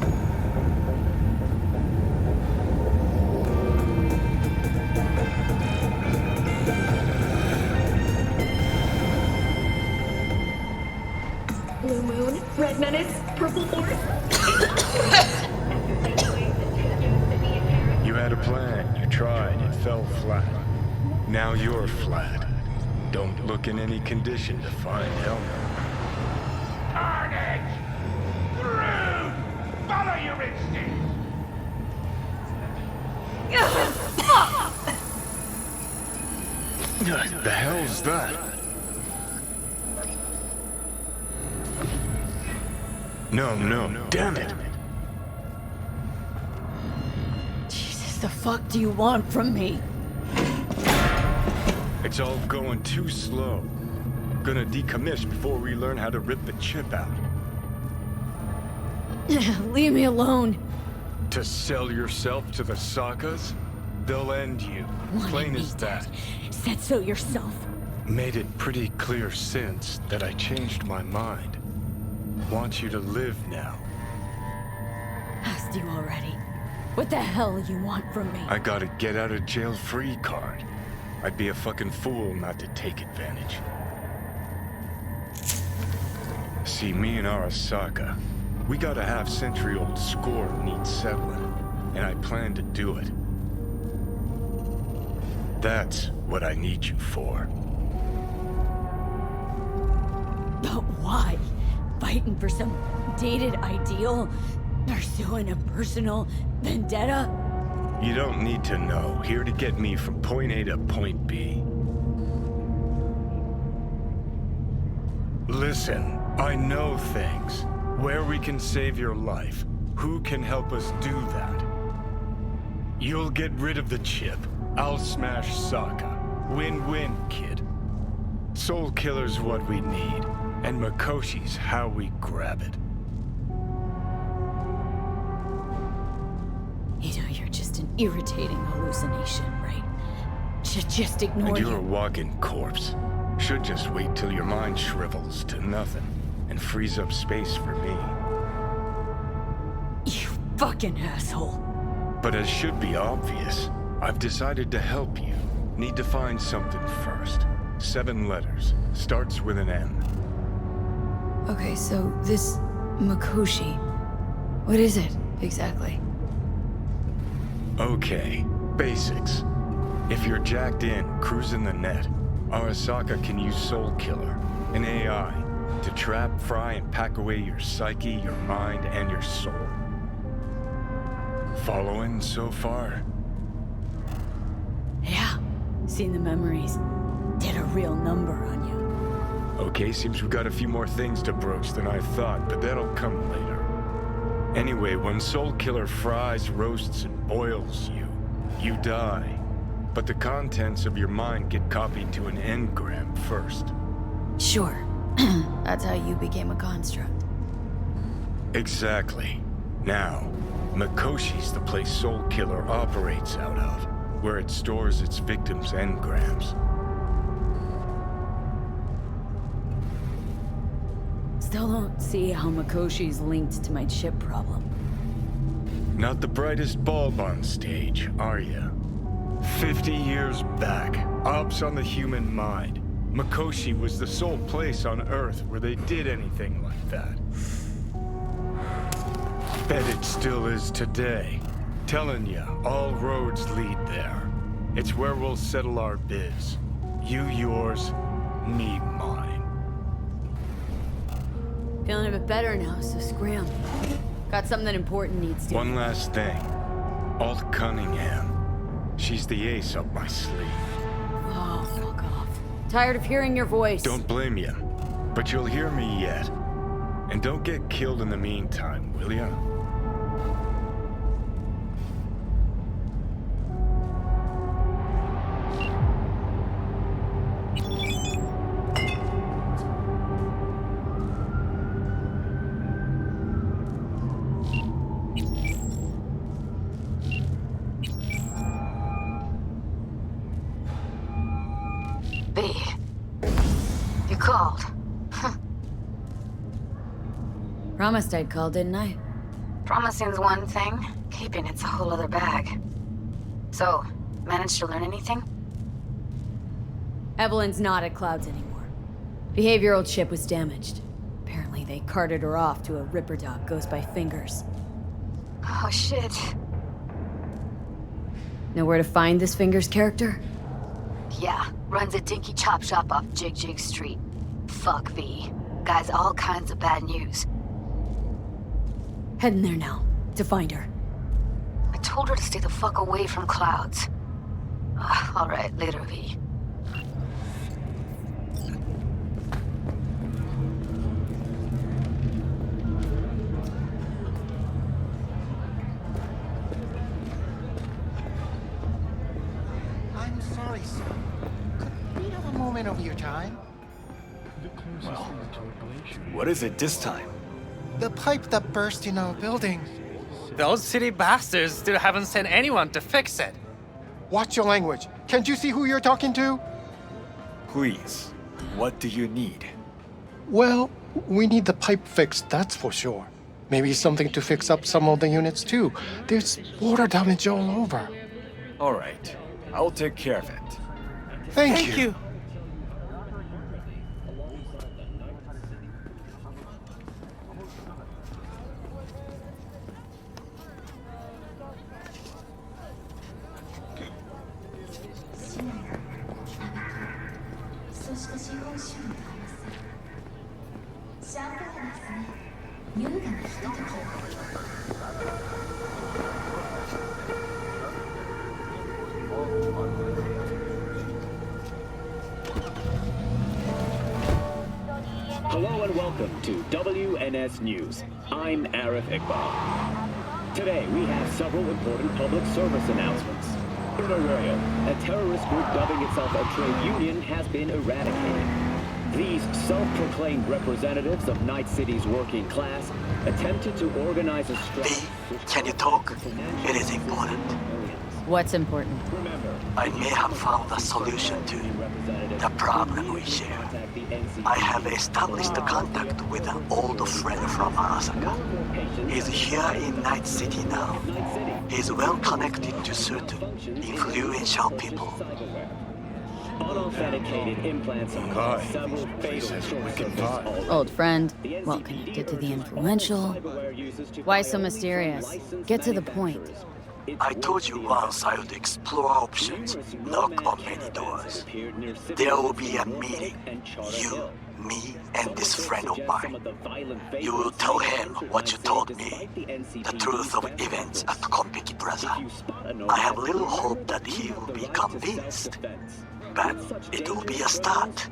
Blue Moon, Red Menace, Purple Force. You had a plan, you tried, it fell flat. Now you're flat. Don't look in any condition to find help. Carnage! Through! Follow your instincts! The hell's that? No, damn it! Jesus, the fuck do you want from me? It's all going too slow. Gonna decommission before we learn how to rip the chip out. Leave me alone. To sell yourself to the Sakas? They'll end you. Plain as that. Said so yourself. Made it pretty clear since that I changed my mind. Want you to live now. Asked you already. What the hell you want from me? I got a get out of jail free card. I'd be a fucking fool not to take advantage. See, me and Arasaka, we got a half-century-old score needs settling, and I plan to do it. That's what I need you for. But why? Fighting for some dated ideal? Pursuing a personal vendetta? You don't need to know. Here to get me from point A to point B. Listen, I know things. Where we can save your life. Who can help us do that? You'll get rid of the chip. I'll smash Saka. Win-win, kid. Soul Killer's what we need, and Mikoshi's how we grab it. You know, you're just an irritating hallucination, right? Should just ignore And you. you're a walking corpse. Should just wait till your mind shrivels to nothing and frees up space for me. You fucking asshole. But as should be obvious, I've decided to help you. Need to find something first. 7 letters. Starts with an M. Okay, so this Mikoshi, What is it, exactly? Okay, basics. If you're jacked in, cruising the net, Arasaka can use Soul Killer, an AI, to trap, fry, and pack away your psyche, your mind, and your soul. Following so far? Yeah, seen the memories. Did a real number on you. Okay, seems we've got a few more things to broach than I thought, but that'll come later. Anyway, when Soul Killer fries, roasts, and boils you, you die. But the contents of your mind get copied to an engram first. Sure. That's how you became a construct. Exactly. Now, Mikoshi's the place Soul Killer operates out of, where it stores its victims' engrams. Still don't see how Mikoshi's linked to my chip problem. Not the brightest bulb on stage, are you? 50 years back, ops on the human mind. Mikoshi was the sole place on Earth where they did anything like that. Bet it still is today. Telling ya, all roads lead there. It's where we'll settle our biz. You yours, me mine. Feeling a bit better now, so scram. Got something important needs to. One last thing. Alt Cunningham. She's the ace up my sleeve. Oh, fuck off. Tired of hearing your voice. Don't blame you, but you'll hear me yet. And don't get killed in the meantime, will ya? You called. Promised I'd call, didn't I? Promising's one thing, keeping it's a whole other bag. So, managed to learn anything? Evelyn's not at Clouds anymore. Behavioral chip was damaged. Apparently they carted her off to a Ripper dog goes by Fingers. Oh shit. Know where to find this Fingers character? Yeah, runs a dinky chop shop off Jig Jig Street. Fuck V. Guy's all kinds of bad news. Heading there now, to find her. I told her to stay the fuck away from Clouds. Alright, later V. I'm sorry, sir. Could we have a moment of your time? Well, what is it this time? The pipe that burst in our building. Those city bastards still haven't sent anyone to fix it. Watch your language. Can't you see who you're talking to? Please, what do you need? Well, we need the pipe fixed, that's for sure. Maybe something to fix up some of the units too. There's water damage all over. All right, I'll take care of it. Thank you. Hello and welcome to WNS News. I'm Arif Iqbal. Today we have several important public service announcements. In Arroyo, a terrorist group dubbing itself a trade union has been eradicated. These self-proclaimed representatives of Night City's working class attempted to organize a strike. Can you talk? It is important. What's important? I may have found a solution to the problem we share. I have established a contact with an old friend from Arasaka. He's here in Night City now. He's well connected to certain influential people. Unauthenticated implants have caused several fatal short circuits already. Old friend, well connected to the influential. Why so mysterious? Get to the point. I told you once I would explore options, knock on many doors. There will be a meeting. You, me, and this friend of mine. You will tell him what you told me. The truth of events at Konpeki Plaza. I have little hope that he will be convinced. But it will be a start.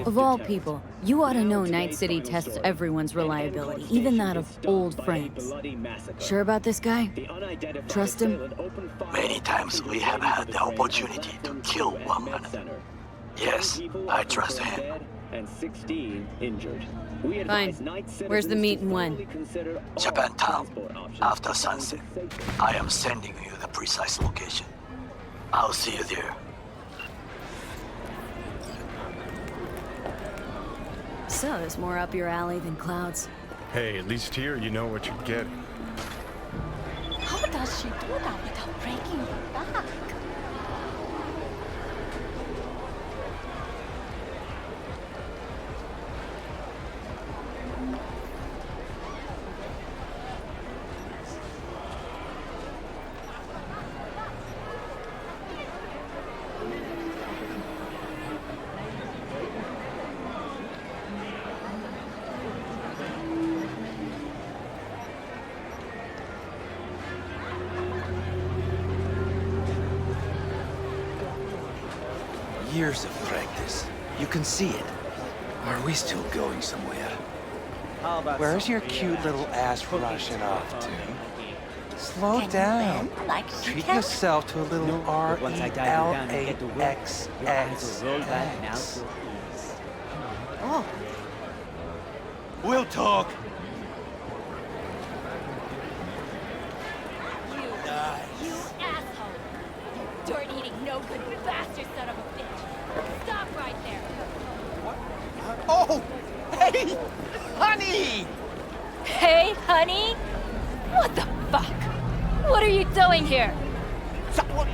Of all people, you ought to know Night City tests everyone's reliability, even that of old friends. Sure about this guy? Trust him? Many times we have had the opportunity to kill one another. Yes, I trust him. Fine. Where's the meet and when? Japantown, after sunset. I am sending you the precise location. I'll see you there. So, there's more up your alley than clouds. Hey, at least here you know what you're getting. How does she do that without breaking her back? Years of practice. You can see it. Are we still going somewhere? Where's your cute little ass rushing off to? Slow down. Treat yourself to a little RELAXX. Oh. We'll talk. You asshole! Dirt-eating, no-good bastard son of a bitch! Stop right there! Oh! Hey! Honey! Hey, honey? What the fuck? What are you doing here?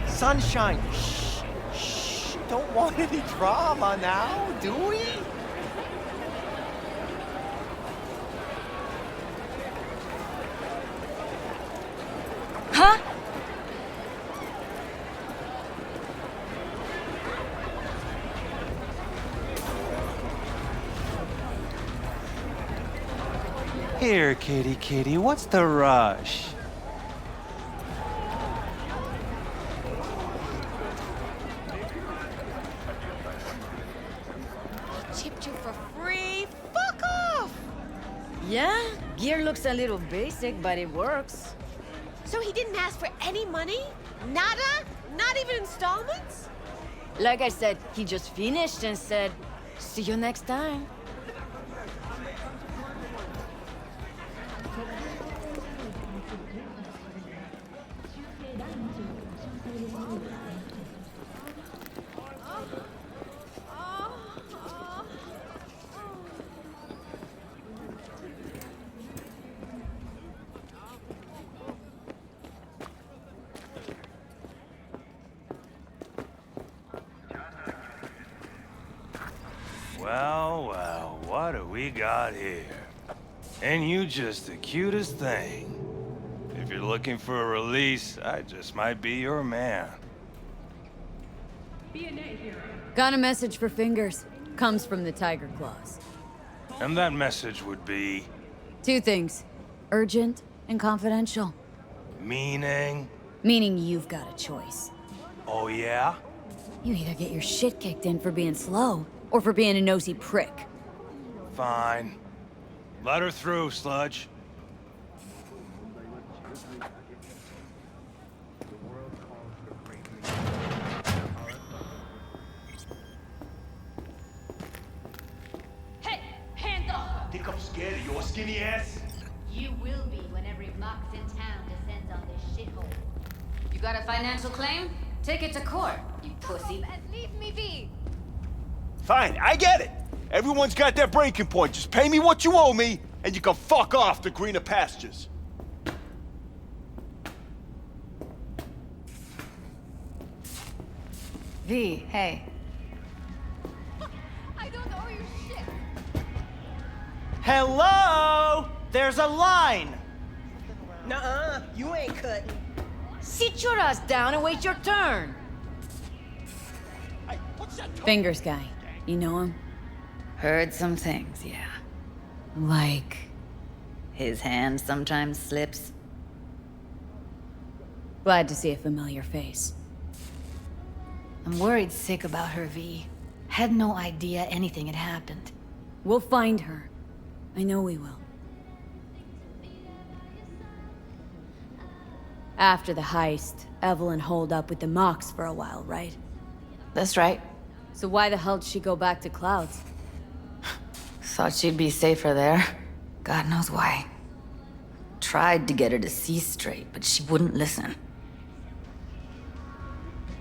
Sunshine! Shh! Shh! Don't want any drama now, do we? Huh? Here, kitty, what's the rush? Chipped you for free? Fuck off! Yeah, gear looks a little basic, but it works. So he didn't ask for any money? Nada? Not even installments? Like I said, he just finished and said, see you next time. Well, what do we got here? And you just the cutest thing. If you're looking for a release, I just might be your man. Got a message for Fingers. Comes from the Tiger Claws. And that message would be... Two things. Urgent and confidential. Meaning? Meaning you've got a choice. Oh, yeah? You either get your shit kicked in for being slow, or for being a nosy prick. Fine. Let her through, Sludge. Hey, hands off! Think I'm scared of your skinny ass? You will be when every mox in town descends on this shithole. You got a financial claim? Take it to court, you pussy. And leave me be! Fine, I get it. Everyone's got their breaking point. Just pay me what you owe me, and you can fuck off to greener pastures. V, hey. I don't owe you shit. Hello? There's a line! Nuh-uh, you ain't cutting. Sit your ass down and wait your turn. Fingers guy. You know him? Heard some things, yeah. Like... His hand sometimes slips. Glad to see a familiar face. I'm worried sick about her, V. Had no idea anything had happened. We'll find her. I know we will. After the heist, Evelyn holed up with the Mox for a while, right? That's right. So why the hell did she go back to Clouds? Thought she'd be safer there. God knows why. Tried to get her to see straight, but she wouldn't listen.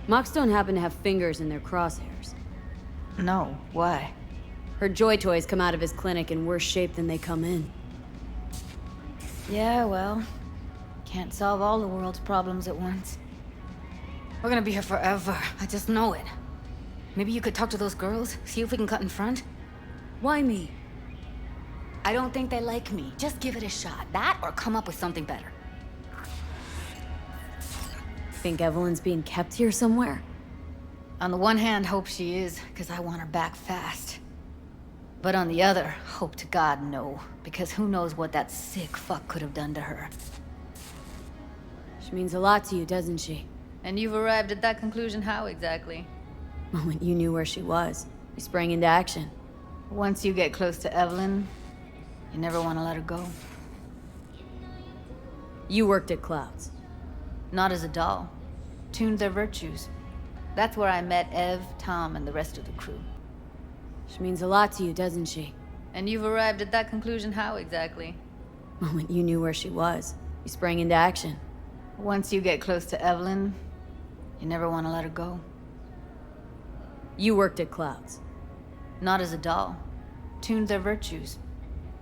Mox don't happen to have fingers in their crosshairs. No, why? Her Joy Toys come out of his clinic in worse shape than they come in. Yeah, well, can't solve all the world's problems at once. We're gonna be here forever, I just know it. Maybe you could talk to those girls, see if we can cut in front? Why me? I don't think they like me. Just give it a shot. That or come up with something better. Think Evelyn's being kept here somewhere? On the one hand, hope she is, because I want her back fast. But on the other, hope to God no, because who knows what that sick fuck could have done to her. She means a lot to you, doesn't she? And you've arrived at that conclusion how exactly? The moment you knew where she was, you sprang into action. Once you get close to Evelyn, you never want to let her go. You worked at Clouds. Not as a doll. Tuned their virtues. That's where I met Ev, Tom, and the rest of the crew. She means a lot to you, doesn't she? And you've arrived at that conclusion how exactly? The moment you knew where she was, you sprang into action. Once you get close to Evelyn, you never want to let her go. You worked at Clouds. Not as a doll. Tuned their virtues.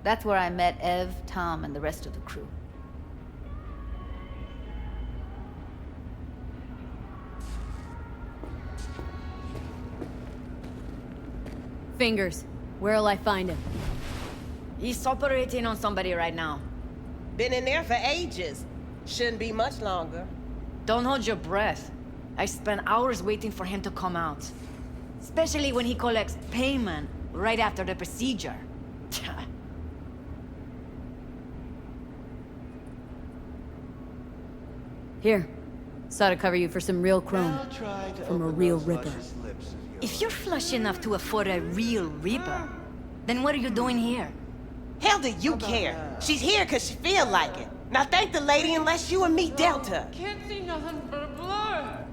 That's where I met Ev, Tom, and the rest of the crew. Fingers. Where'll I find him? He's operating on somebody right now. Been in there for ages. Shouldn't be much longer. Don't hold your breath. I spent hours waiting for him to come out. Especially when he collects payment right after the procedure. Here. Saw to cover you for some real chrome. From a real ripper. If you're flush enough to afford a real Reaper, then what are you doing here? Hell do you care? She's here because she feel like it. Now thank the lady unless you and me dealt her. Can't see nothing but a blur.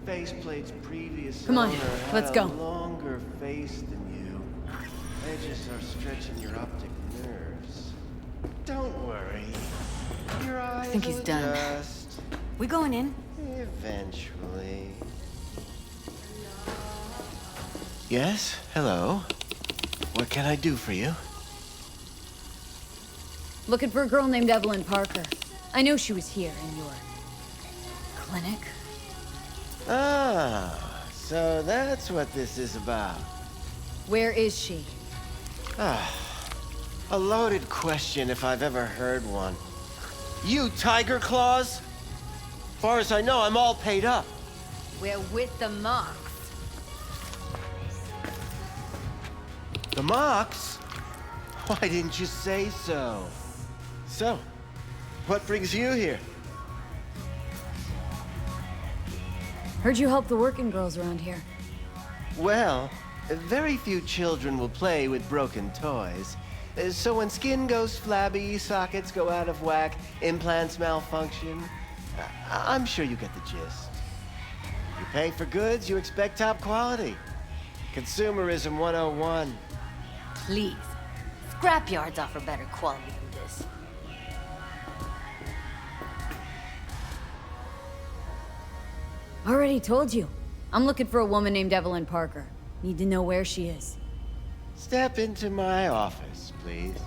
Faceplate's previous Come on, owner had let's a go. longer face than you. Edges are stretching your optic nerves. Don't worry. Your eyes I think he's will done. adjust We going in? eventually. Yes, hello. What can I do for you? Looking for a girl named Evelyn Parker. I know she was here in your... clinic. Ah, so that's what this is about. Where is she? Ah, a loaded question if I've ever heard one. You Tiger Claws? Far as I know, I'm all paid up. We're with the Mox. The Mox? Why didn't you say so? So, what brings you here? Heard you help the working girls around here. Well, very few children will play with broken toys. So when skin goes flabby, sockets go out of whack, implants malfunction, I'm sure you get the gist. You pay for goods, you expect top quality. Consumerism 101. Please. Scrapyards offer better quality than this. Already told you. I'm looking for a woman named Evelyn Parker. Need to know where she is. Step into my office, please.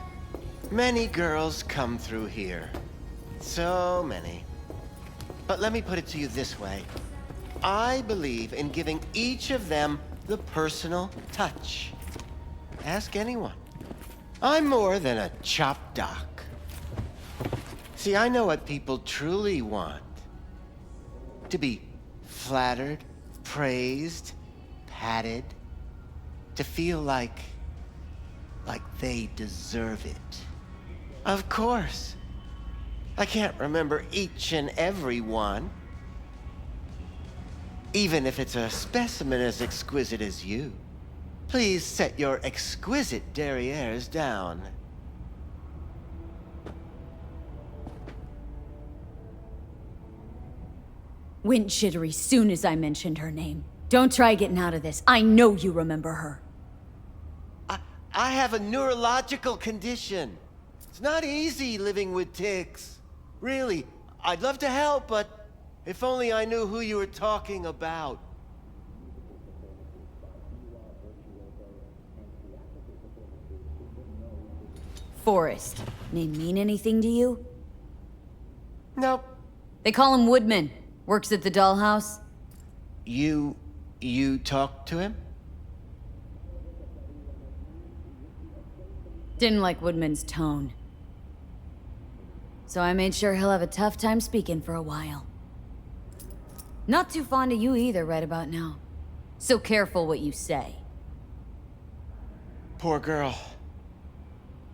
Many girls come through here. So many. But let me put it to you this way. I believe in giving each of them the personal touch. Ask anyone. I'm more than a chop doc. See, I know what people truly want. To be flattered, praised, patted. To feel like they deserve it. Of course. I can't remember each and every one. Even if it's a specimen as exquisite as you. Please set your exquisite derrieres down. Went jittery soon as I mentioned her name. Don't try getting out of this. I know you remember her. I have a neurological condition. It's not easy living with tics. Really, I'd love to help, but if only I knew who you were talking about. Forrest. Name mean anything to you? Nope. They call him Woodman. Works at the dollhouse. You talked to him? Didn't like Woodman's tone. So I made sure he'll have a tough time speaking for a while. Not too fond of you either right about now. So careful what you say. Poor girl.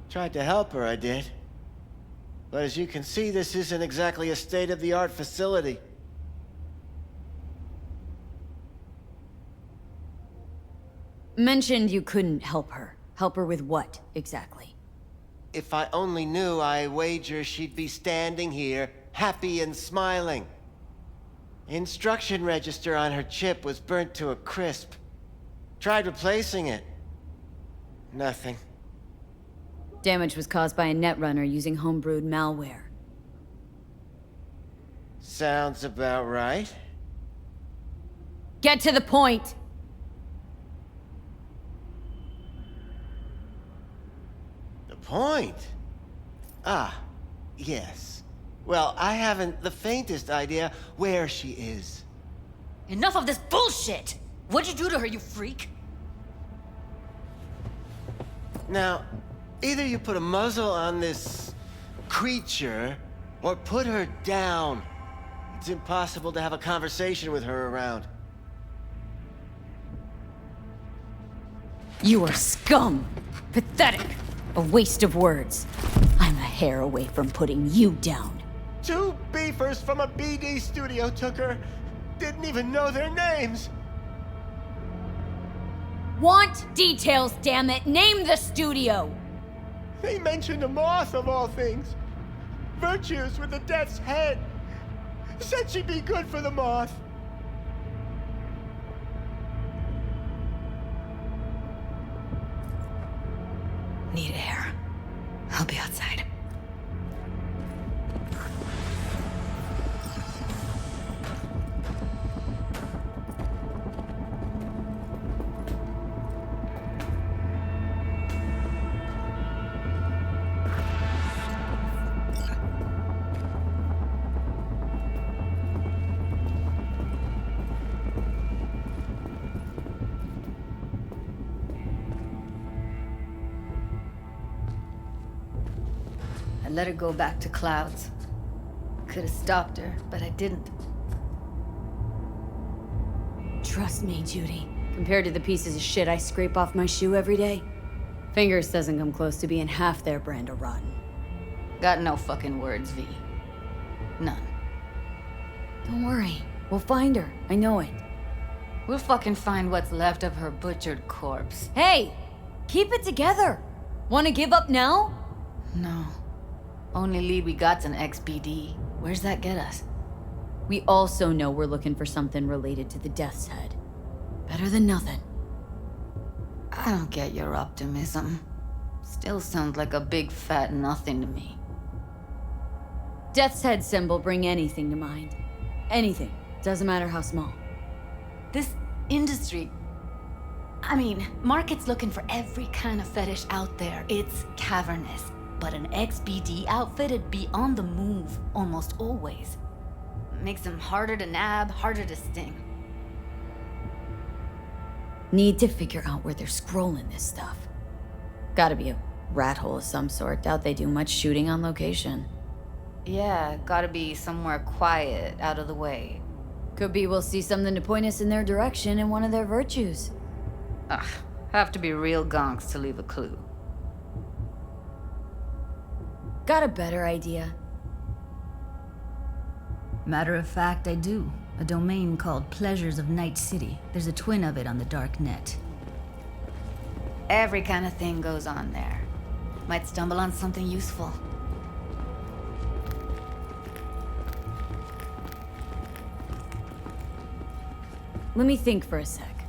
Tried to help her, I did. But as you can see, this isn't exactly a state-of-the-art facility. Mentioned you couldn't help her. Help her with what, exactly? If I only knew, I wager she'd be standing here, happy and smiling. Instruction register on her chip was burnt to a crisp. Tried replacing it. Nothing. Damage was caused by a netrunner using homebrewed malware. Sounds about right. Get to the point! The point? Ah, yes. Well, I haven't the faintest idea where she is. Enough of this bullshit! What'd you do to her, you freak? Now, either you put a muzzle on this creature, or put her down. It's impossible to have a conversation with her around. You are scum! Pathetic! A waste of words. I'm a hair away from putting you down. 2 beefers from a BD studio took her. Didn't even know their names. Want details, damn it! Name the studio! They mentioned a moth of all things. Virtues with the death's head. Said she'd be good for the moth. Need air. I'll be outside. I let her go back to Clouds. Could have stopped her, but I didn't. Trust me, Judy. Compared to the pieces of shit I scrape off my shoe every day, Fingers doesn't come close to being half their brand of rotten. Got no fucking words, V. None. Don't worry. We'll find her. I know it. We'll fucking find what's left of her butchered corpse. Hey! Keep it together! Wanna give up now? No. Only lead we got's an XBD. Where's that get us? We also know we're looking for something related to the Death's Head. Better than nothing. I don't get your optimism. Still sounds like a big fat nothing to me. Death's Head symbol bring anything to mind. Anything. Doesn't matter how small. This industry... I mean, market's looking for every kind of fetish out there. It's cavernous. But an XBD outfit'd be on the move, almost always. Makes them harder to nab, harder to sting. Need to figure out where they're scrolling this stuff. Gotta be a rat hole of some sort. Doubt they do much shooting on location. Yeah, gotta be somewhere quiet, out of the way. Could be we'll see something to point us in their direction in one of their virtues. Ugh, have to be real gonks to leave a clue. Got a better idea? Matter of fact, I do. A domain called Pleasures of Night City. There's a twin of it on the dark net. Every kind of thing goes on there. Might stumble on something useful. Let me think for a sec.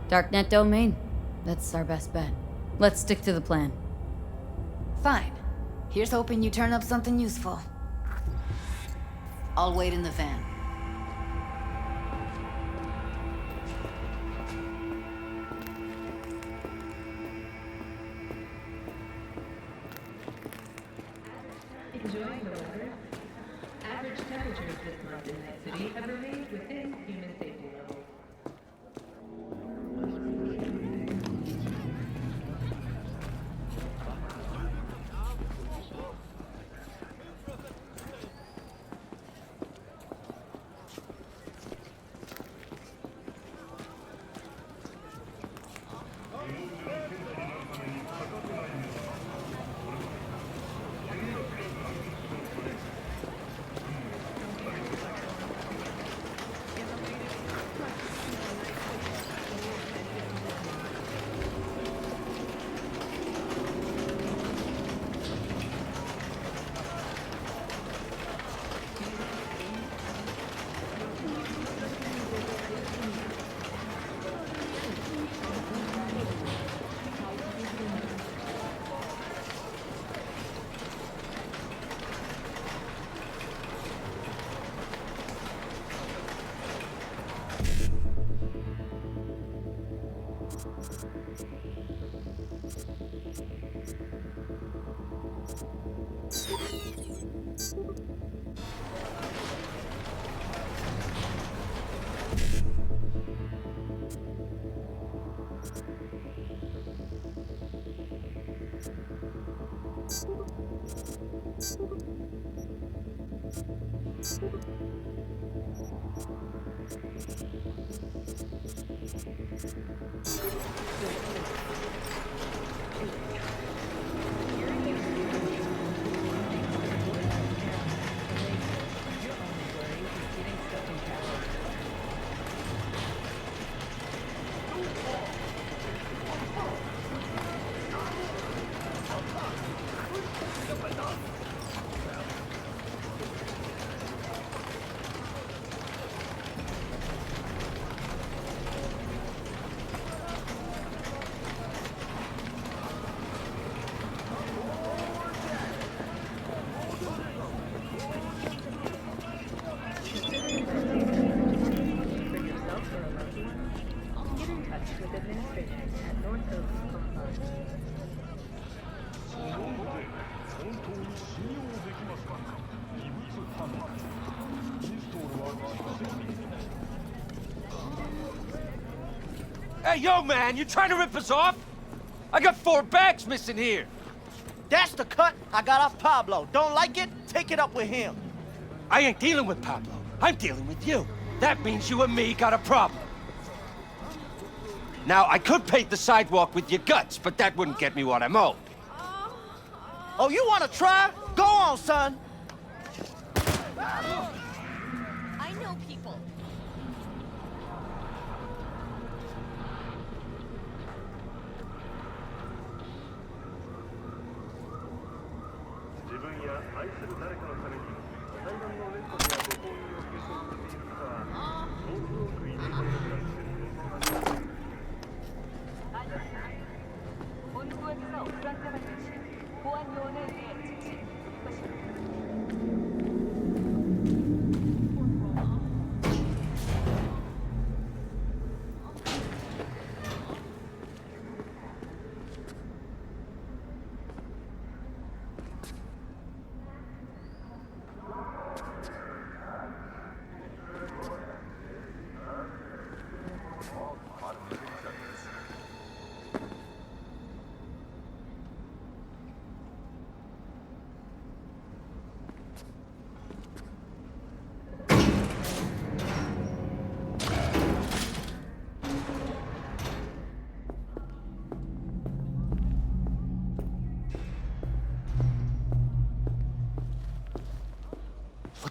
Darknet domain. That's our best bet. Let's stick to the plan. Fine. Here's hoping you turn up something useful. I'll wait in the van. Enjoying the weather? Average temperatures this month in Night City have remained within human safety levels. Hey, yo, man, you trying to rip us off? I got 4 bags missing here. That's the cut I got off Pablo. Don't like it? Take it up with him. I ain't dealing with Pablo. I'm dealing with you. That means you and me got a problem. Now, I could paint the sidewalk with your guts, but that wouldn't get me what I'm owed. Oh, you want to try? Go on, son. I know people.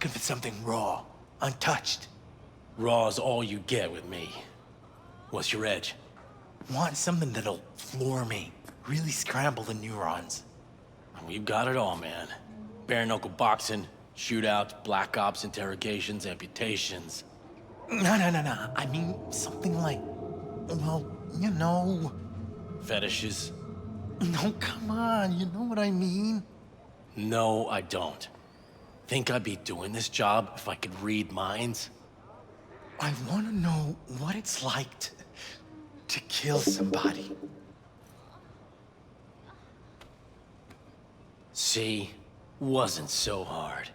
looking for something raw, untouched. Raw's all you get with me. What's your edge? Want something that'll floor me, really scramble the neurons. We've got it all, man. Bare knuckle boxing, shootouts, black ops interrogations, amputations. No. I mean, something like, well, you know. Fetishes? No, come on, you know what I mean? No, I don't. Think I'd be doing this job if I could read minds? I want to know what it's like to kill somebody. See? Wasn't so hard.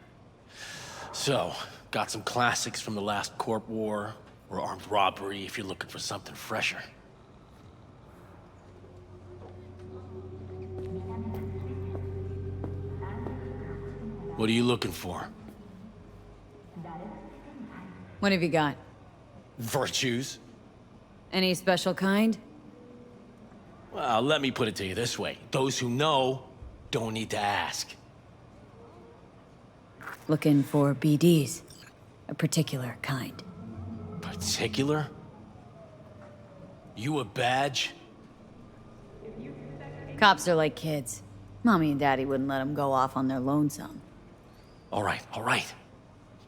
So, got some classics from the last Corp War, or armed robbery if you're looking for something fresher. What are you looking for? What have you got? Virtues? Any special kind? Well, let me put it to you this way. Those who know don't need to ask. Looking for BDs. A particular kind. Particular? You a badge? Cops are like kids. Mommy and Daddy wouldn't let them go off on their lonesome. All right.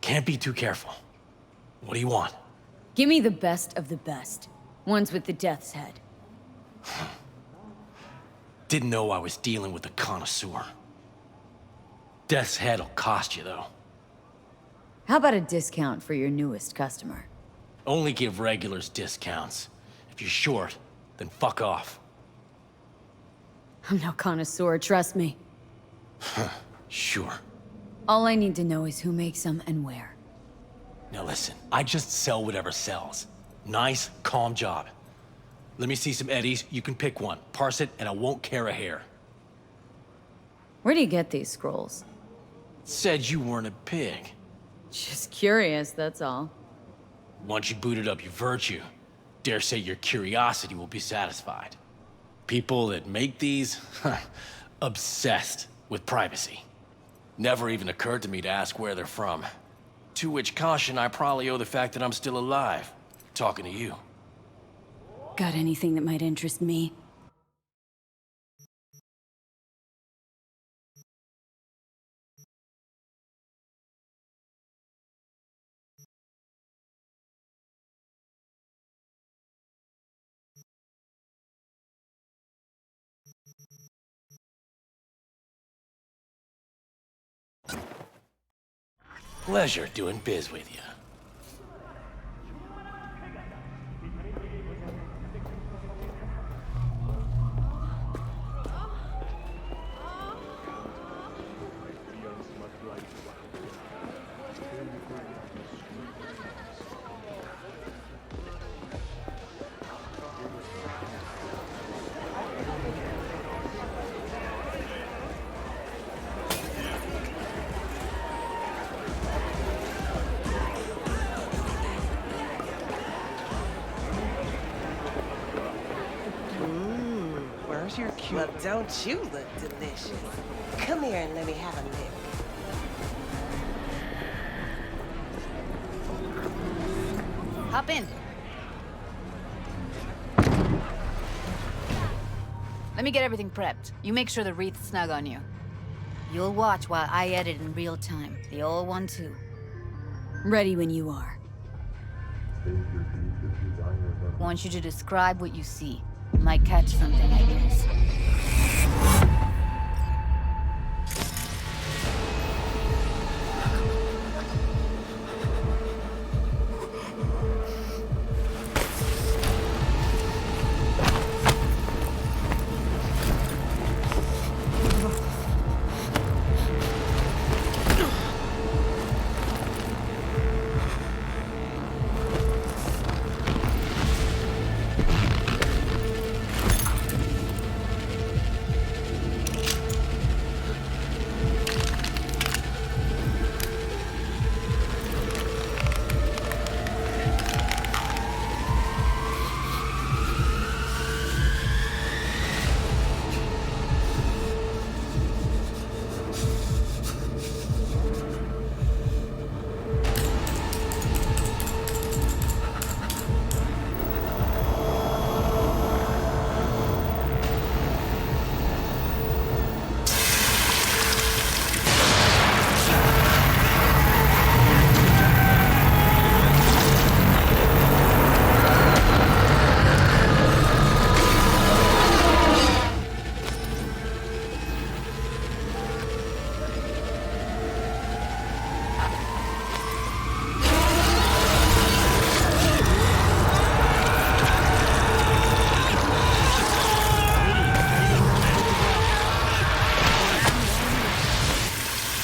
Can't be too careful. What do you want? Give me the best of the best. Ones with the death's head. Didn't know I was dealing with a connoisseur. Death's head'll cost you, though. How about a discount for your newest customer? Only give regulars discounts. If you're short, then fuck off. I'm no connoisseur, trust me. Sure. All I need to know is who makes them and where. Now listen, I just sell whatever sells. Nice, calm job. Let me see some eddies, you can pick one. Parse it, and I won't care a hair. Where do you get these scrolls? Said you weren't a pig. Just curious, that's all. Once you booted up your virtue, dare say your curiosity will be satisfied. People that make these, obsessed with privacy. Never even occurred to me to ask where they're from. To which caution I probably owe the fact that I'm still alive, talking to you. Got anything that might interest me? Pleasure doing biz with you. Where's your cute... Well, don't you look delicious? Come here and let me have a lick. Hop in. Let me get everything prepped. You make sure the wreath's snug on you. You'll watch while I edit in real time. The old one, too. Ready when you are. I want you to describe what you see. Might catch something, I guess.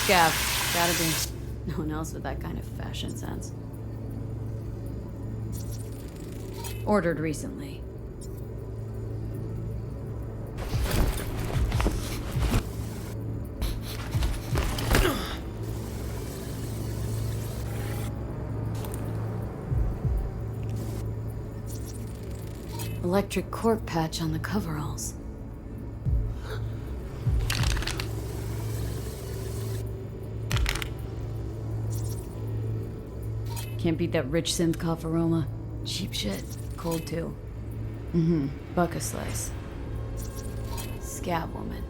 Scav. Gotta be. No one else with that kind of fashion sense. Ordered recently. Electric cork patch on the coveralls. Can't beat that rich synth cough aroma. Cheap shit. Cold too. Buck a slice. Scab woman.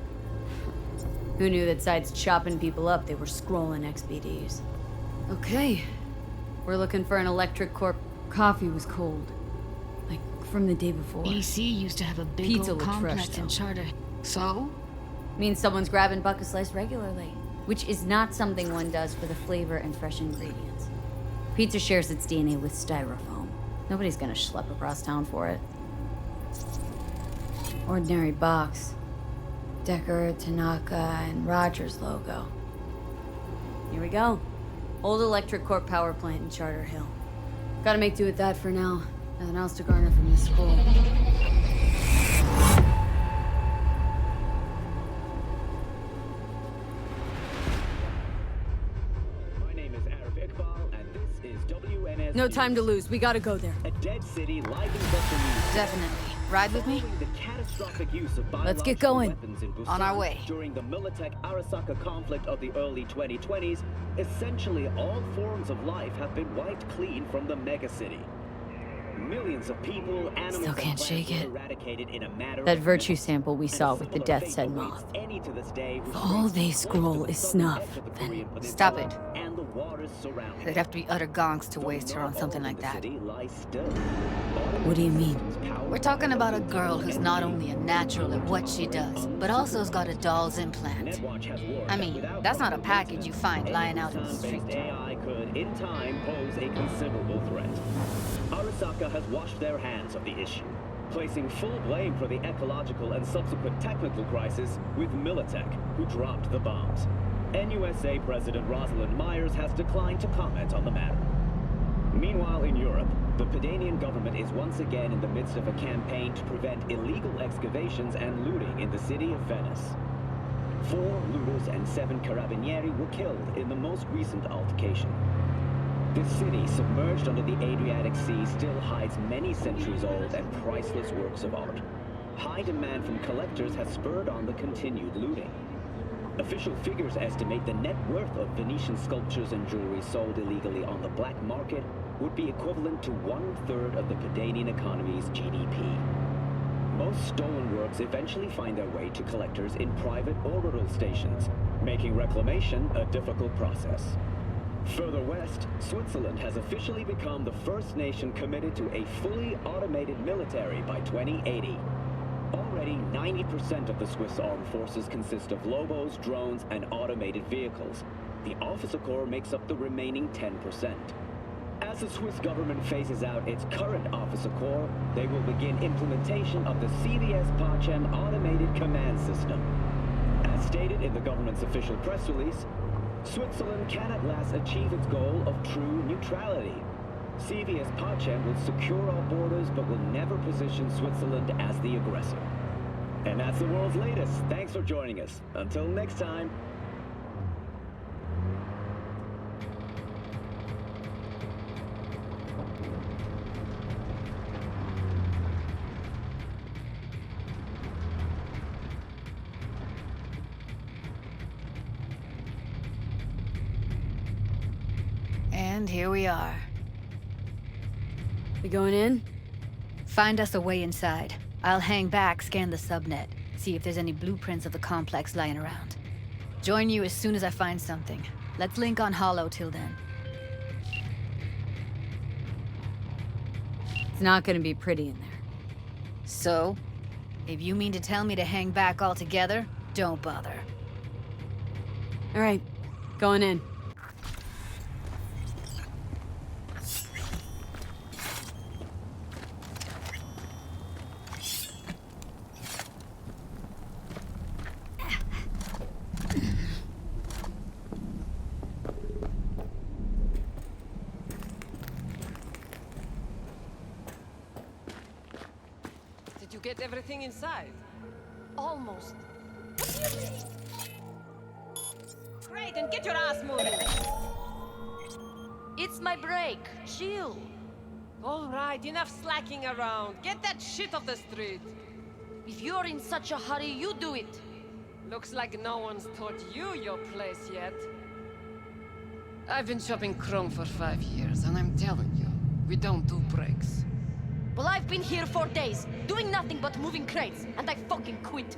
Who knew that besides chopping people up, they were scrolling XBDs? Okay. We're looking for an electric cork. Coffee was cold. Like from the day before. EC used to have a big Pizza old looked complex fresh, in though. Charter. So? Means someone's grabbing buck a slice regularly. Which is not something one does for the flavor and fresh ingredients. Pizza shares its DNA with styrofoam. Nobody's gonna schlep across town for it. Ordinary box. Decker, Tanaka, and Rogers logo. Here we go. Old electric cork power plant in Charter Hill. Gotta make do with that for now. Nothing else to garner from this school. No time to lose. We gotta go there. A dead city live in Dexter News. Definitely. Ride with me? The catastrophic use of Let's get biological going. weapons in On our Busan way. During the Militech-Arasaka conflict of the early 2020s, essentially all forms of life have been wiped clean from the megacity. Millions of people, animals, Still and can't plants shake were it. eradicated in a matter That of virtue minutes. sample we And a saw with the similar death's fate head awaits moth. any to this day who If all they strays scroll west of is the southern snuff, edge of the then Korean Peninsula Stop it. and the waters surrounding They'd it. have to be utter gonks to waste her on Not something all like of the that. city lies still. What do you mean? We're talking about a girl who's not only a natural at what she does, but also has got a doll's implant. I mean, that's not a package you find lying out in the street. AI could, in time, pose a considerable threat. Arasaka has washed their hands of the issue, placing full blame for the ecological and subsequent technical crisis with Militech, who dropped the bombs. NUSA President Rosalind Myers has declined to comment on the matter. Meanwhile, in Europe, the Pedanian government is once again in the midst of a campaign to prevent illegal excavations and looting in the city of Venice. 4 looters and 7 carabinieri were killed in the most recent altercation. This city, submerged under the Adriatic Sea, still hides many centuries-old and priceless works of art. High demand from collectors has spurred on the continued looting. Official figures estimate the net worth of Venetian sculptures and jewelry sold illegally on the black market would be equivalent to 1/3 of the Pedanian economy's GDP. Most stolen works eventually find their way to collectors in private or rural stations, making reclamation a difficult process. Further west, Switzerland has officially become the first nation committed to a fully automated military by 2080. Already, 90% of the Swiss armed forces consist of Lobos, drones, and automated vehicles. The officer corps makes up the remaining 10%. As the Swiss government phases out its current officer corps, they will begin implementation of the CVS Pacem automated command system. As stated in the government's official press release, Switzerland can at last achieve its goal of true neutrality. CVS Pacem will secure our borders but will never position Switzerland as the aggressor. And that's the world's latest. Thanks for joining us. Until next time. And here we are. We going in? Find us a way inside. I'll hang back, scan the subnet, see if there's any blueprints of the complex lying around. Join you as soon as I find something. Let's link on Hollow till then. It's not gonna be pretty in there. So? If you mean to tell me to hang back altogether, don't bother. All right, going in. you get everything inside? Almost. Great, and get your ass moving! It's my break. Chill. All right, enough slacking around. Get that shit off the street. If you're in such a hurry, you do it. Looks like no one's taught you your place yet. I've been shopping Chrome for 5 years, and I'm telling you, we don't do breaks. Well, I've been here 4 days, doing nothing but moving crates, and I fucking quit.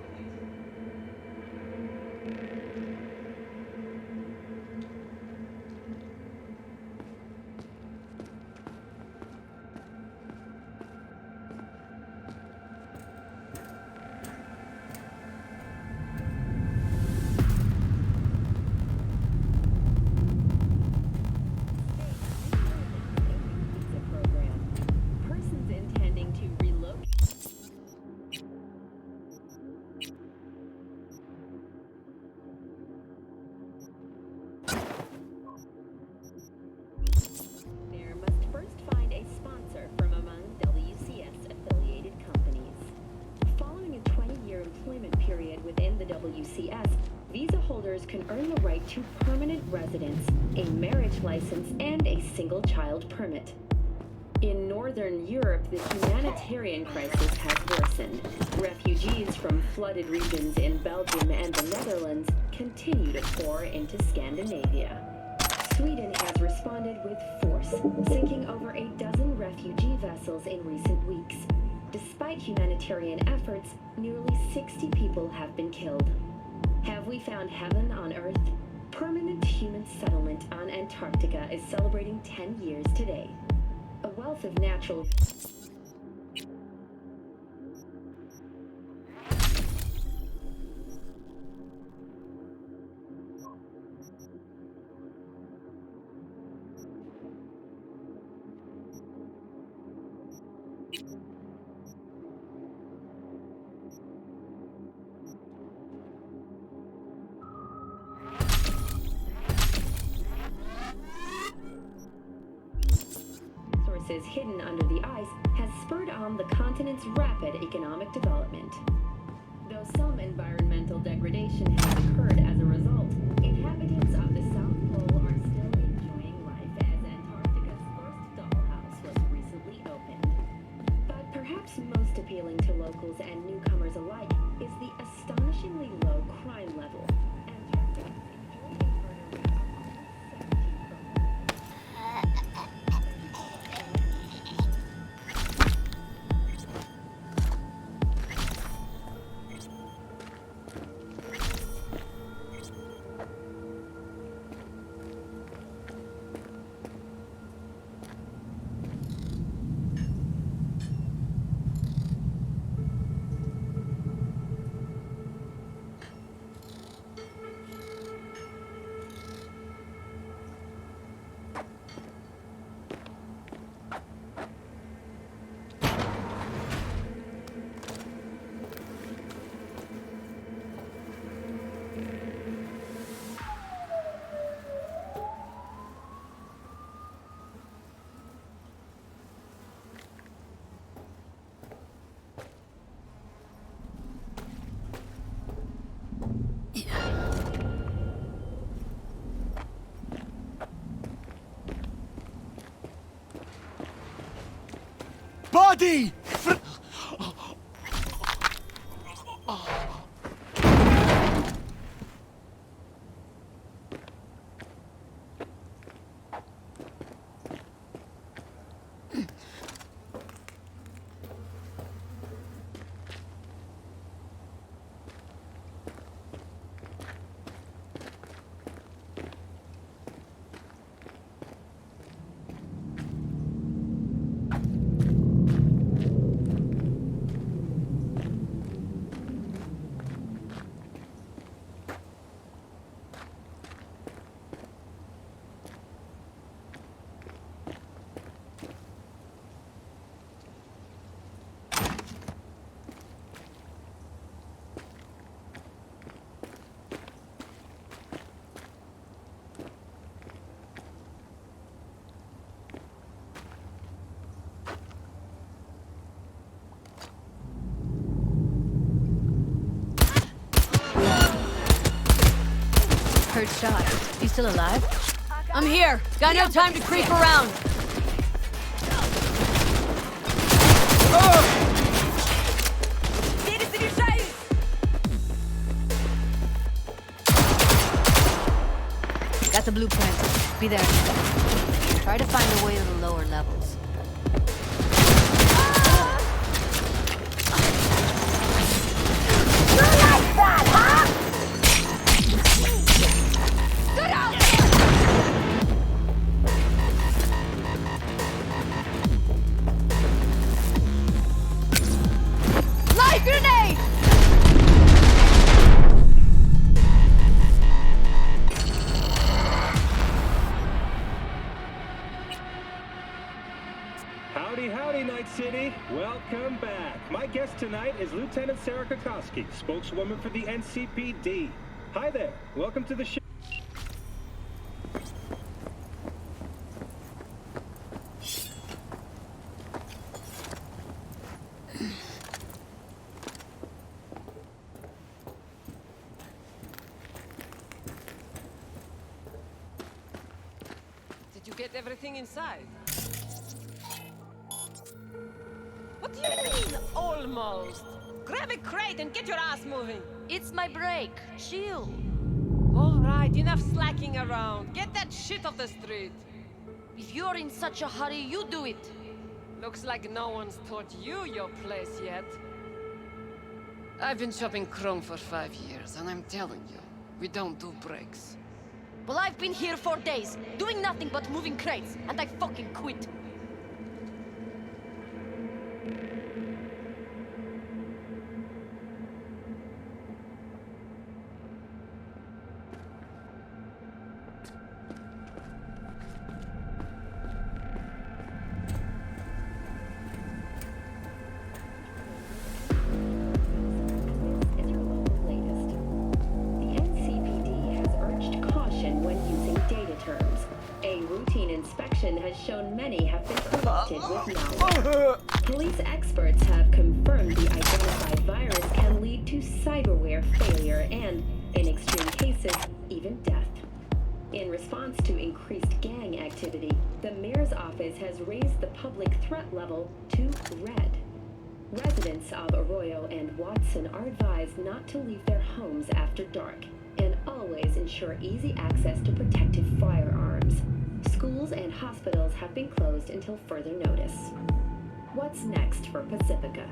Can earn the right to permanent residence, a marriage license, and a single-child permit. In Northern Europe, the humanitarian crisis has worsened. Refugees from flooded regions in Belgium and the Netherlands continue to pour into Scandinavia. Sweden has responded with force, sinking over a dozen refugee vessels in recent weeks. Despite humanitarian efforts, nearly 60 people have been killed. Have we found heaven on Earth? Permanent human settlement on Antarctica is celebrating 10 years today. A wealth of natural... hidden under the ice has spurred on the continent's rapid economic development. Though some environmental degradation has occurred as a result, inhabitants of the South Pole are still enjoying life as Antarctica's first dollhouse was recently opened. But perhaps most appealing to locals and newcomers alike is the astonishingly low crime level. Body! Heard shots. You still alive? I'm here. Got no time to creep around. Got the blueprint. Be there in a sec. Try to find a way to the lower levels. Light grenade! Howdy, howdy, Night City. Welcome back. My guest tonight is Lieutenant Sarah Kokoski, spokeswoman for the NCPD. Hi there. Welcome to the show. Did you get everything inside? What do you mean, almost? Grab a crate and get your ass moving. It's my break. Chill. All right, enough slacking around. Get that shit off the street. If you're in such a hurry, you do it. Looks like no one's taught you your place yet. I've been shopping Chrome for 5 years, and I'm telling you, we don't do breaks. Well, I've been here for days, doing nothing but moving crates, and I fucking quit. Has shown many have been corrupted with malware. Police experts have confirmed the identified virus can lead to cyberware failure and, in extreme cases, even death. In response to increased gang activity, the mayor's office has raised the public threat level to red. Residents of Arroyo and Watson are advised not to leave their homes after dark and always ensure easy access to protective firearms. Schools and hospitals have been closed until further notice. What's next for Pacifica?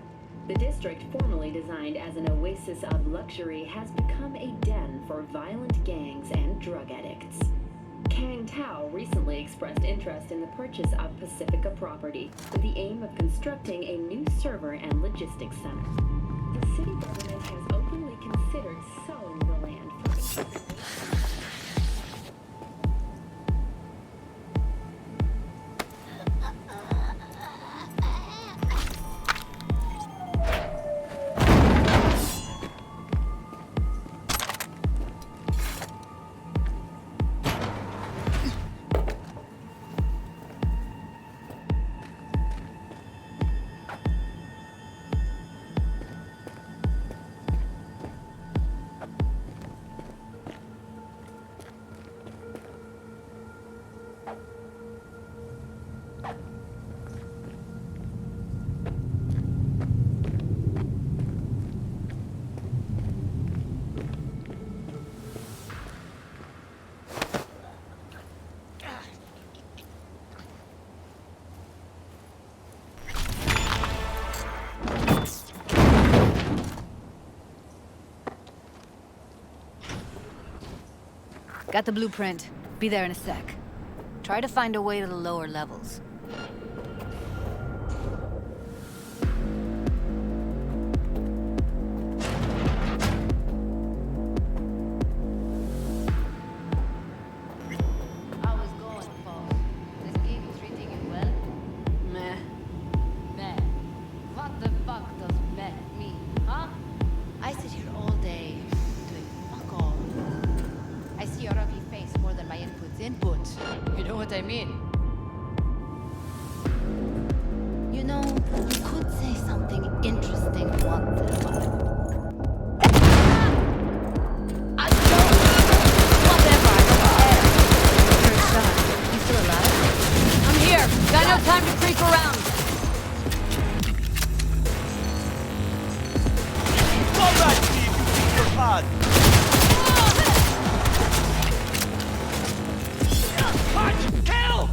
The district, formerly designed as an oasis of luxury, has become a den for violent gangs and drug addicts. Kang Tao recently expressed interest in the purchase of Pacifica property with the aim of constructing a new server and logistics center. The city government has openly considered selling the land for Pacifica. Got the blueprint. Be there in a sec. Try to find a way to the lower levels. God! Punch! Kill!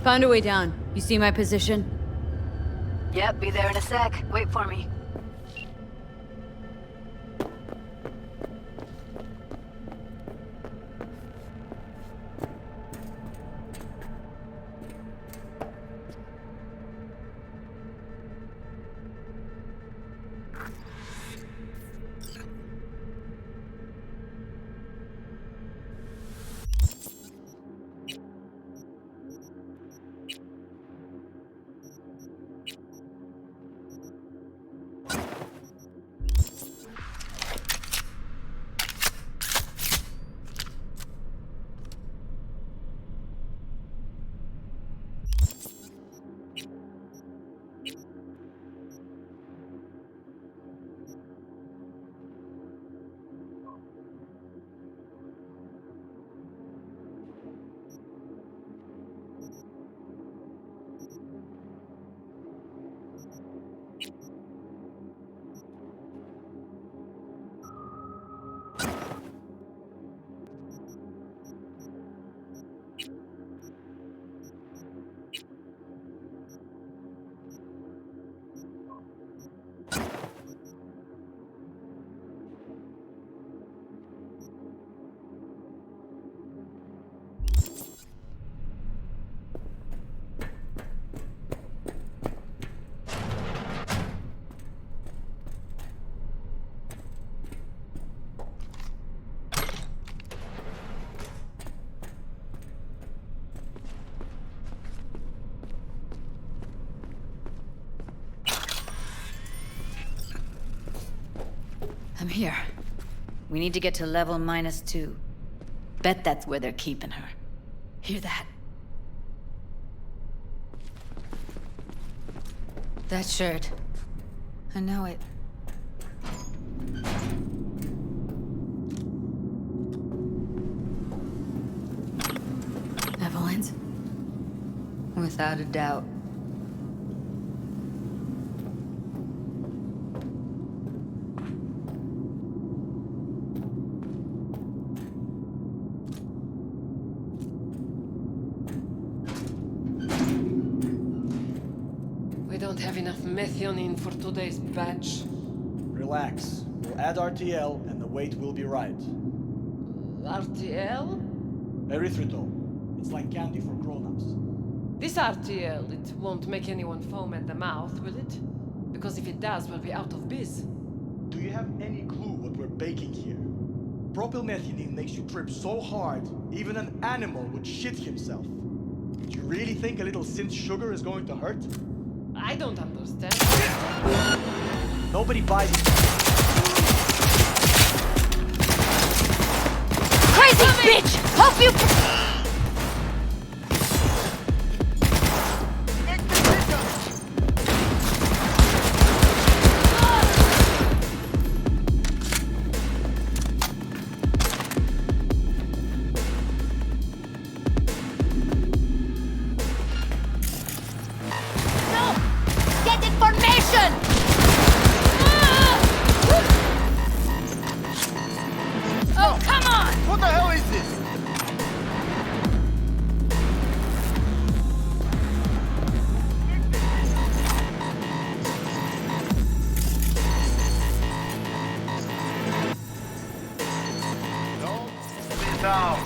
Found a way down. You see my position? Yep, be there in a sec. Wait for me. I'm here. We need to get to level -2. Bet that's where they're keeping her. Hear that? That shirt. I know it. Evelyn's? Without a doubt. Methionine for today's batch. Relax. We'll add RTL and the weight will be right. RTL? Erythritol. It's like candy for grown-ups. This RTL, it won't make anyone foam at the mouth, will it? Because if it does, we'll be out of biz. Do you have any clue what we're baking here? Propylmethionine makes you trip so hard, even an animal would shit himself. Do you really think a little synth sugar is going to hurt? I don't understand. Nobody buys it. Crazy bitch! Help you! down.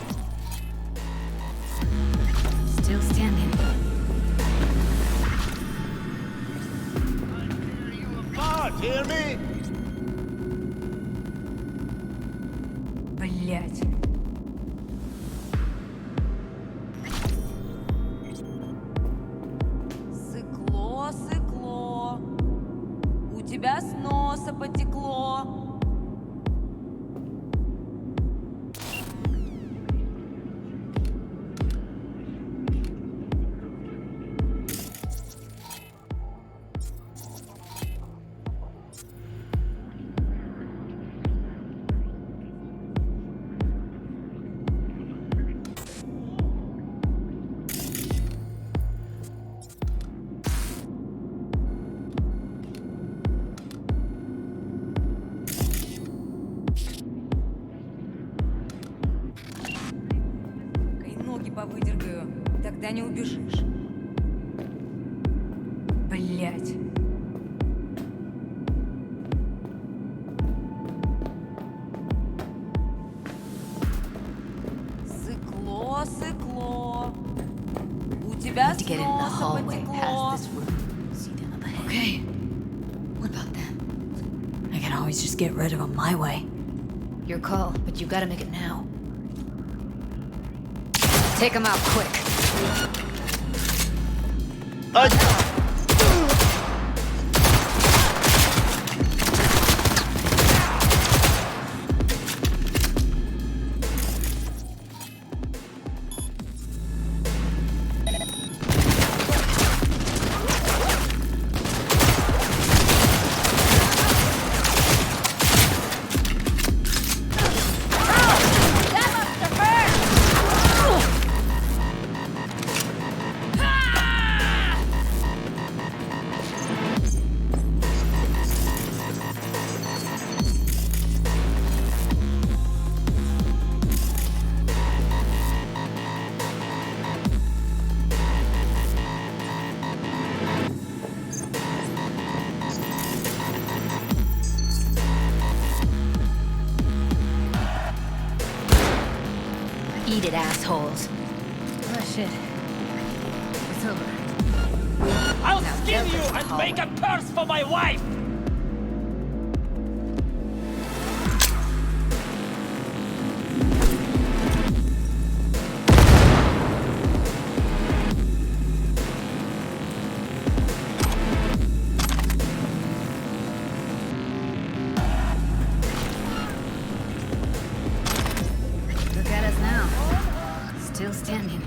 Still standing. Apart, hear me? Блять. Сыкло, сыкло. У тебя с носа потекло. Повыдергаю, тогда не убежишь. Блять. Сыкло, сыкло. У тебя с носа потекло. Okay. What about that? I can always just get rid of him my way. Your call, but you gotta make it now. Take him out quick. Eat it, assholes. Oh, shit. It's over. I'll Now skin get you this and hallway. make a purse for my wife! Look at us now. Still standing.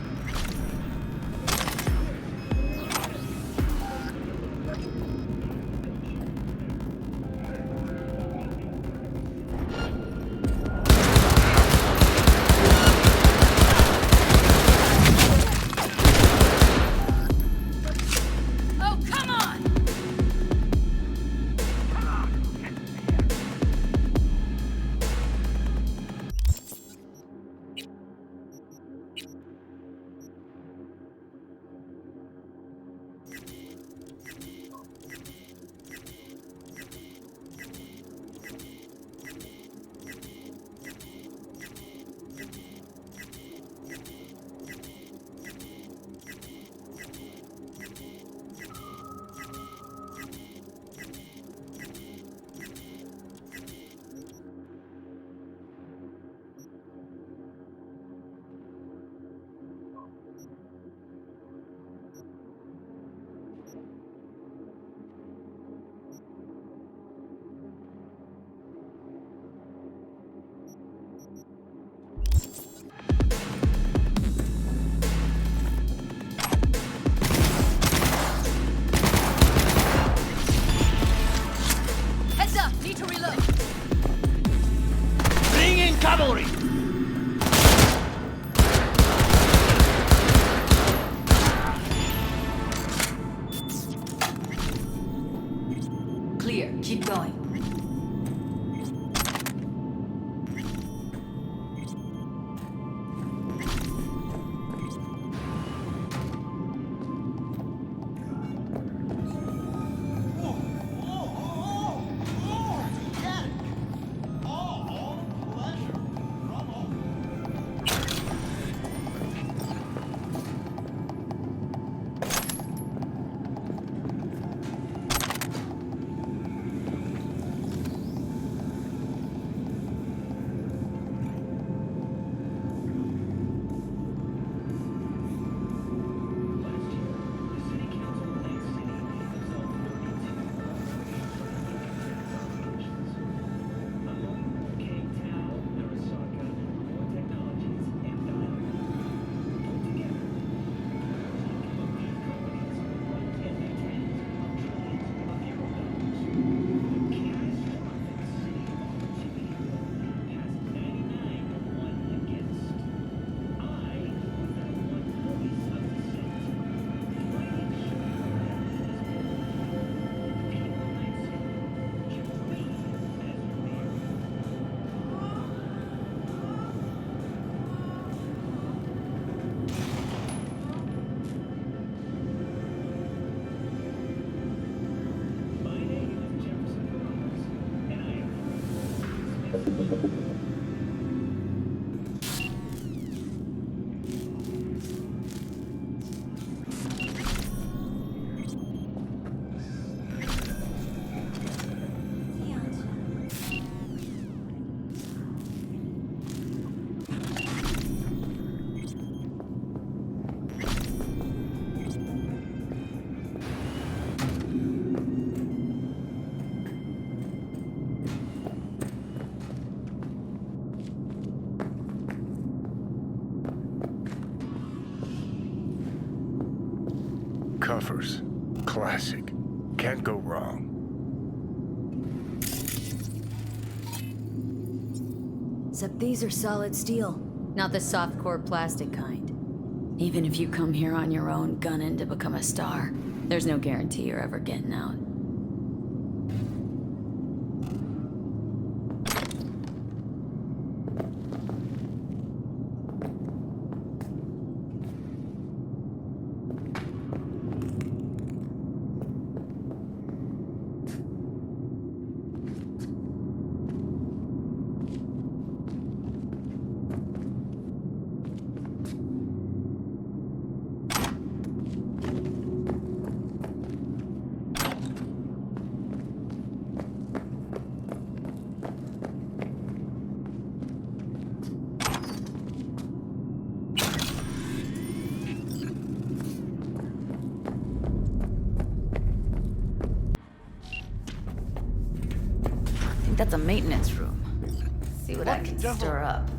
Oh, come on! Heads up! Need to reload! Bring in cavalry! Clear. Keep going. Covers. Classic. Can't go wrong. Except these are solid steel, not the soft-core plastic kind. Even if you come here on your own, gunning to become a star, there's no guarantee you're ever getting out. That's a maintenance room. See what I can stir up.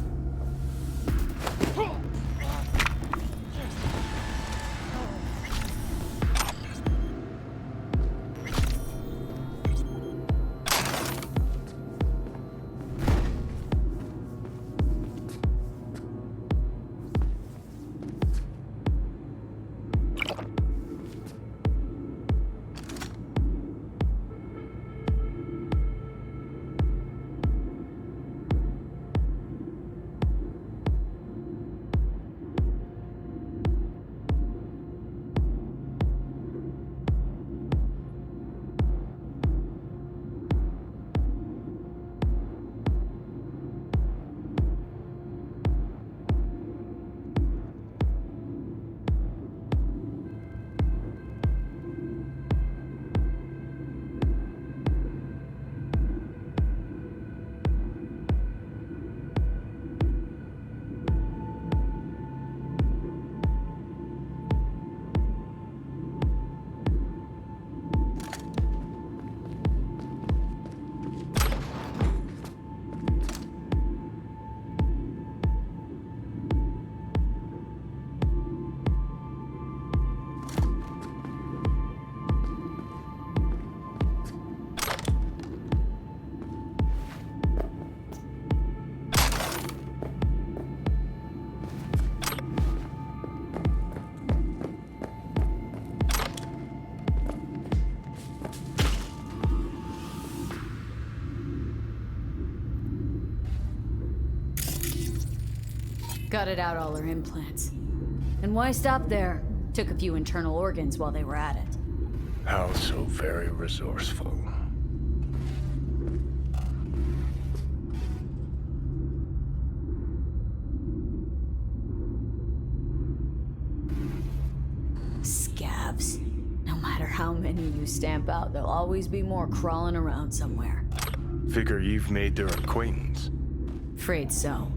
Gutted out all her implants. And why stop there? Took a few internal organs while they were at it. How so very resourceful. Scabs. No matter how many you stamp out, there'll always be more crawling around somewhere. Figure you've made their acquaintance. Afraid so.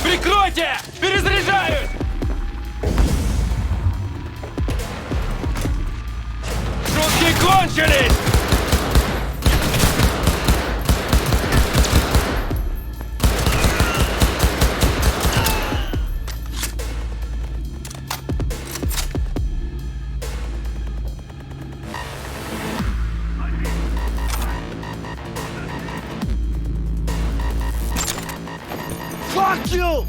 Прикройте! Перезаряжают! Шутки кончились! Fuck you!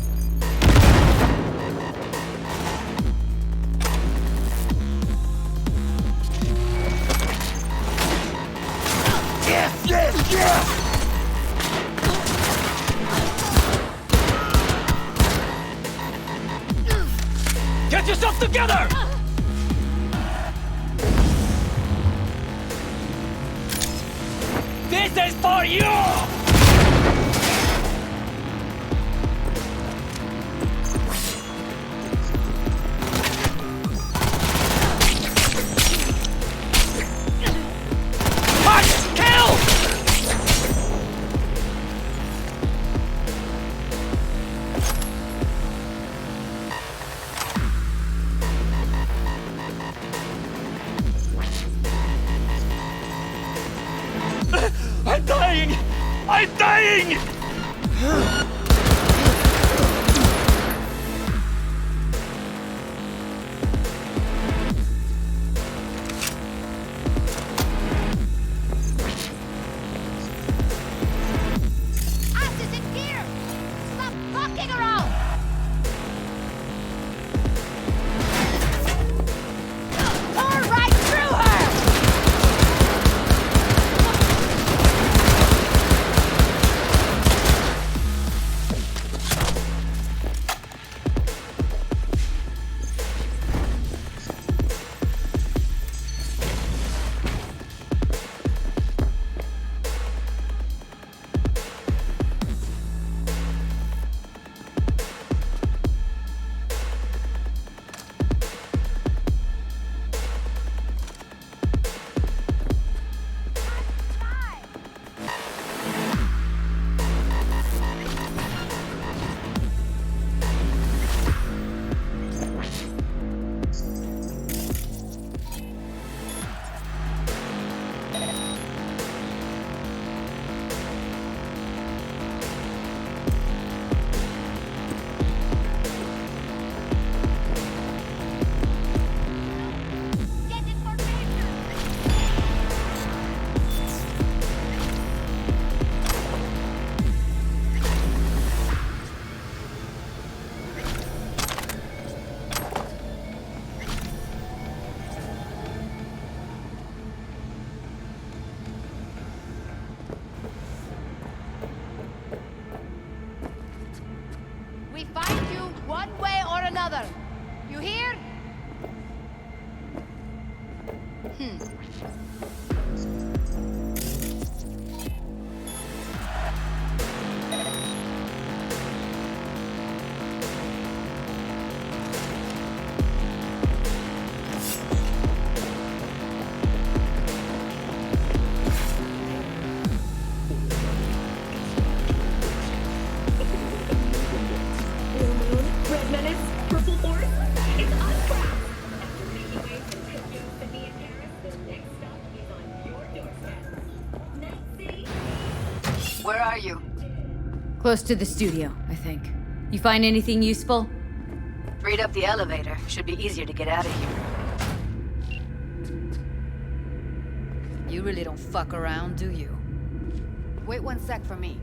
Yes, yes, yes! Get yourself together! This is for you! I'm dying! I'm dying! Ass is in gear! Stop fucking around! Pour right through her! We find you one way or another. You hear? Red Menace, Purple Force, it's on track. Where are you? Close to the studio, I think. You find anything useful? Freed up the elevator. Should be easier to get out of here. You really don't fuck around, do you? Wait 1 sec for me.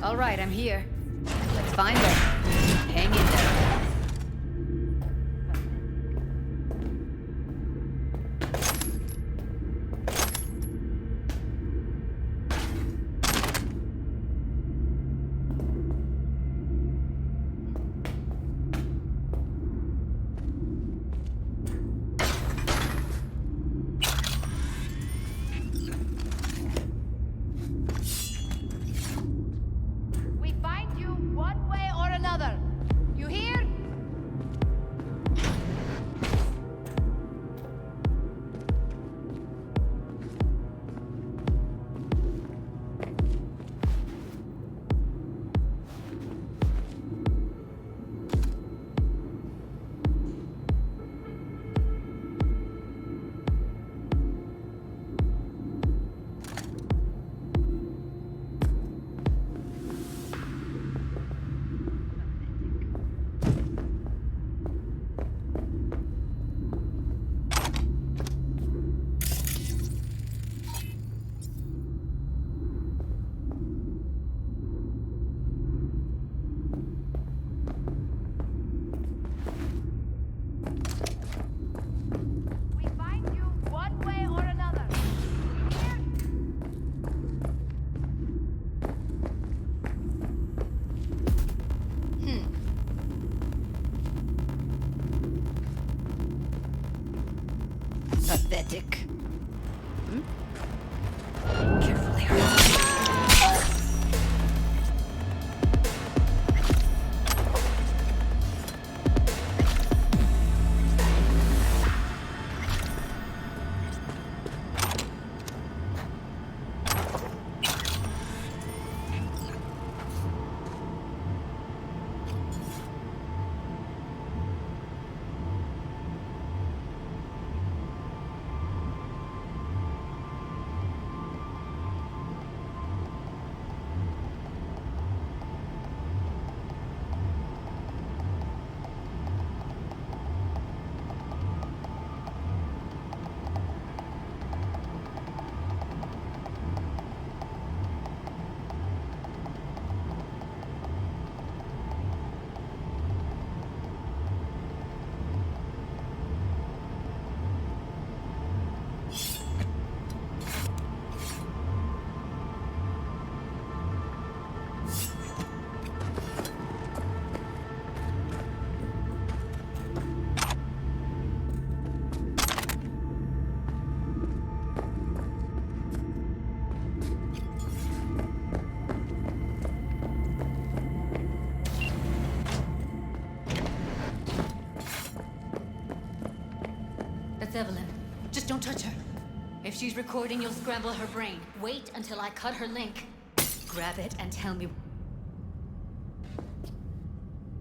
All right, I'm here. Let's find her. Hang in there. We find you one way or another. You hear? We find you one way or another. You hear? Pathetic. Carefully. That's Evelyn. Just don't touch her. If she's recording, you'll scramble her brain. Wait until I cut her link. Grab it and tell me.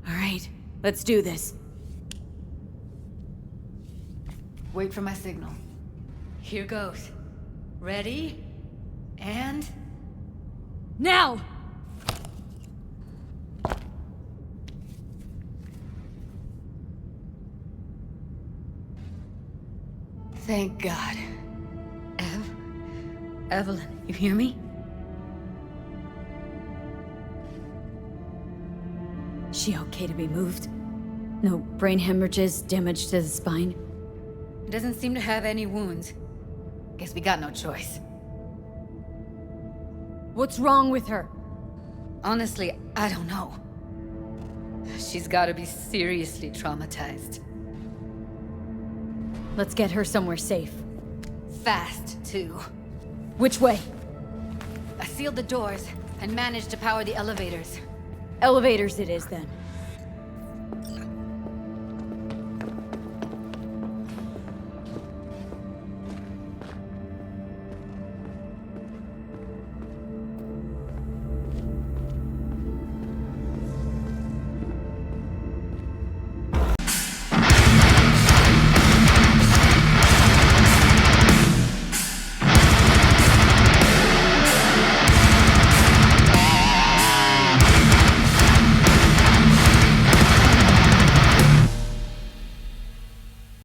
All right, let's do this. Wait for my signal. Here goes. Ready? And... now! Thank God. Evelyn, you hear me? She okay to be moved? No brain hemorrhages, damage to the spine? Doesn't seem to have any wounds. Guess we got no choice. What's wrong with her? Honestly, I don't know. She's gotta be seriously traumatized. Let's get her somewhere safe. Fast, too. Which way? I sealed the doors and managed to power the elevators. Elevators it is, then.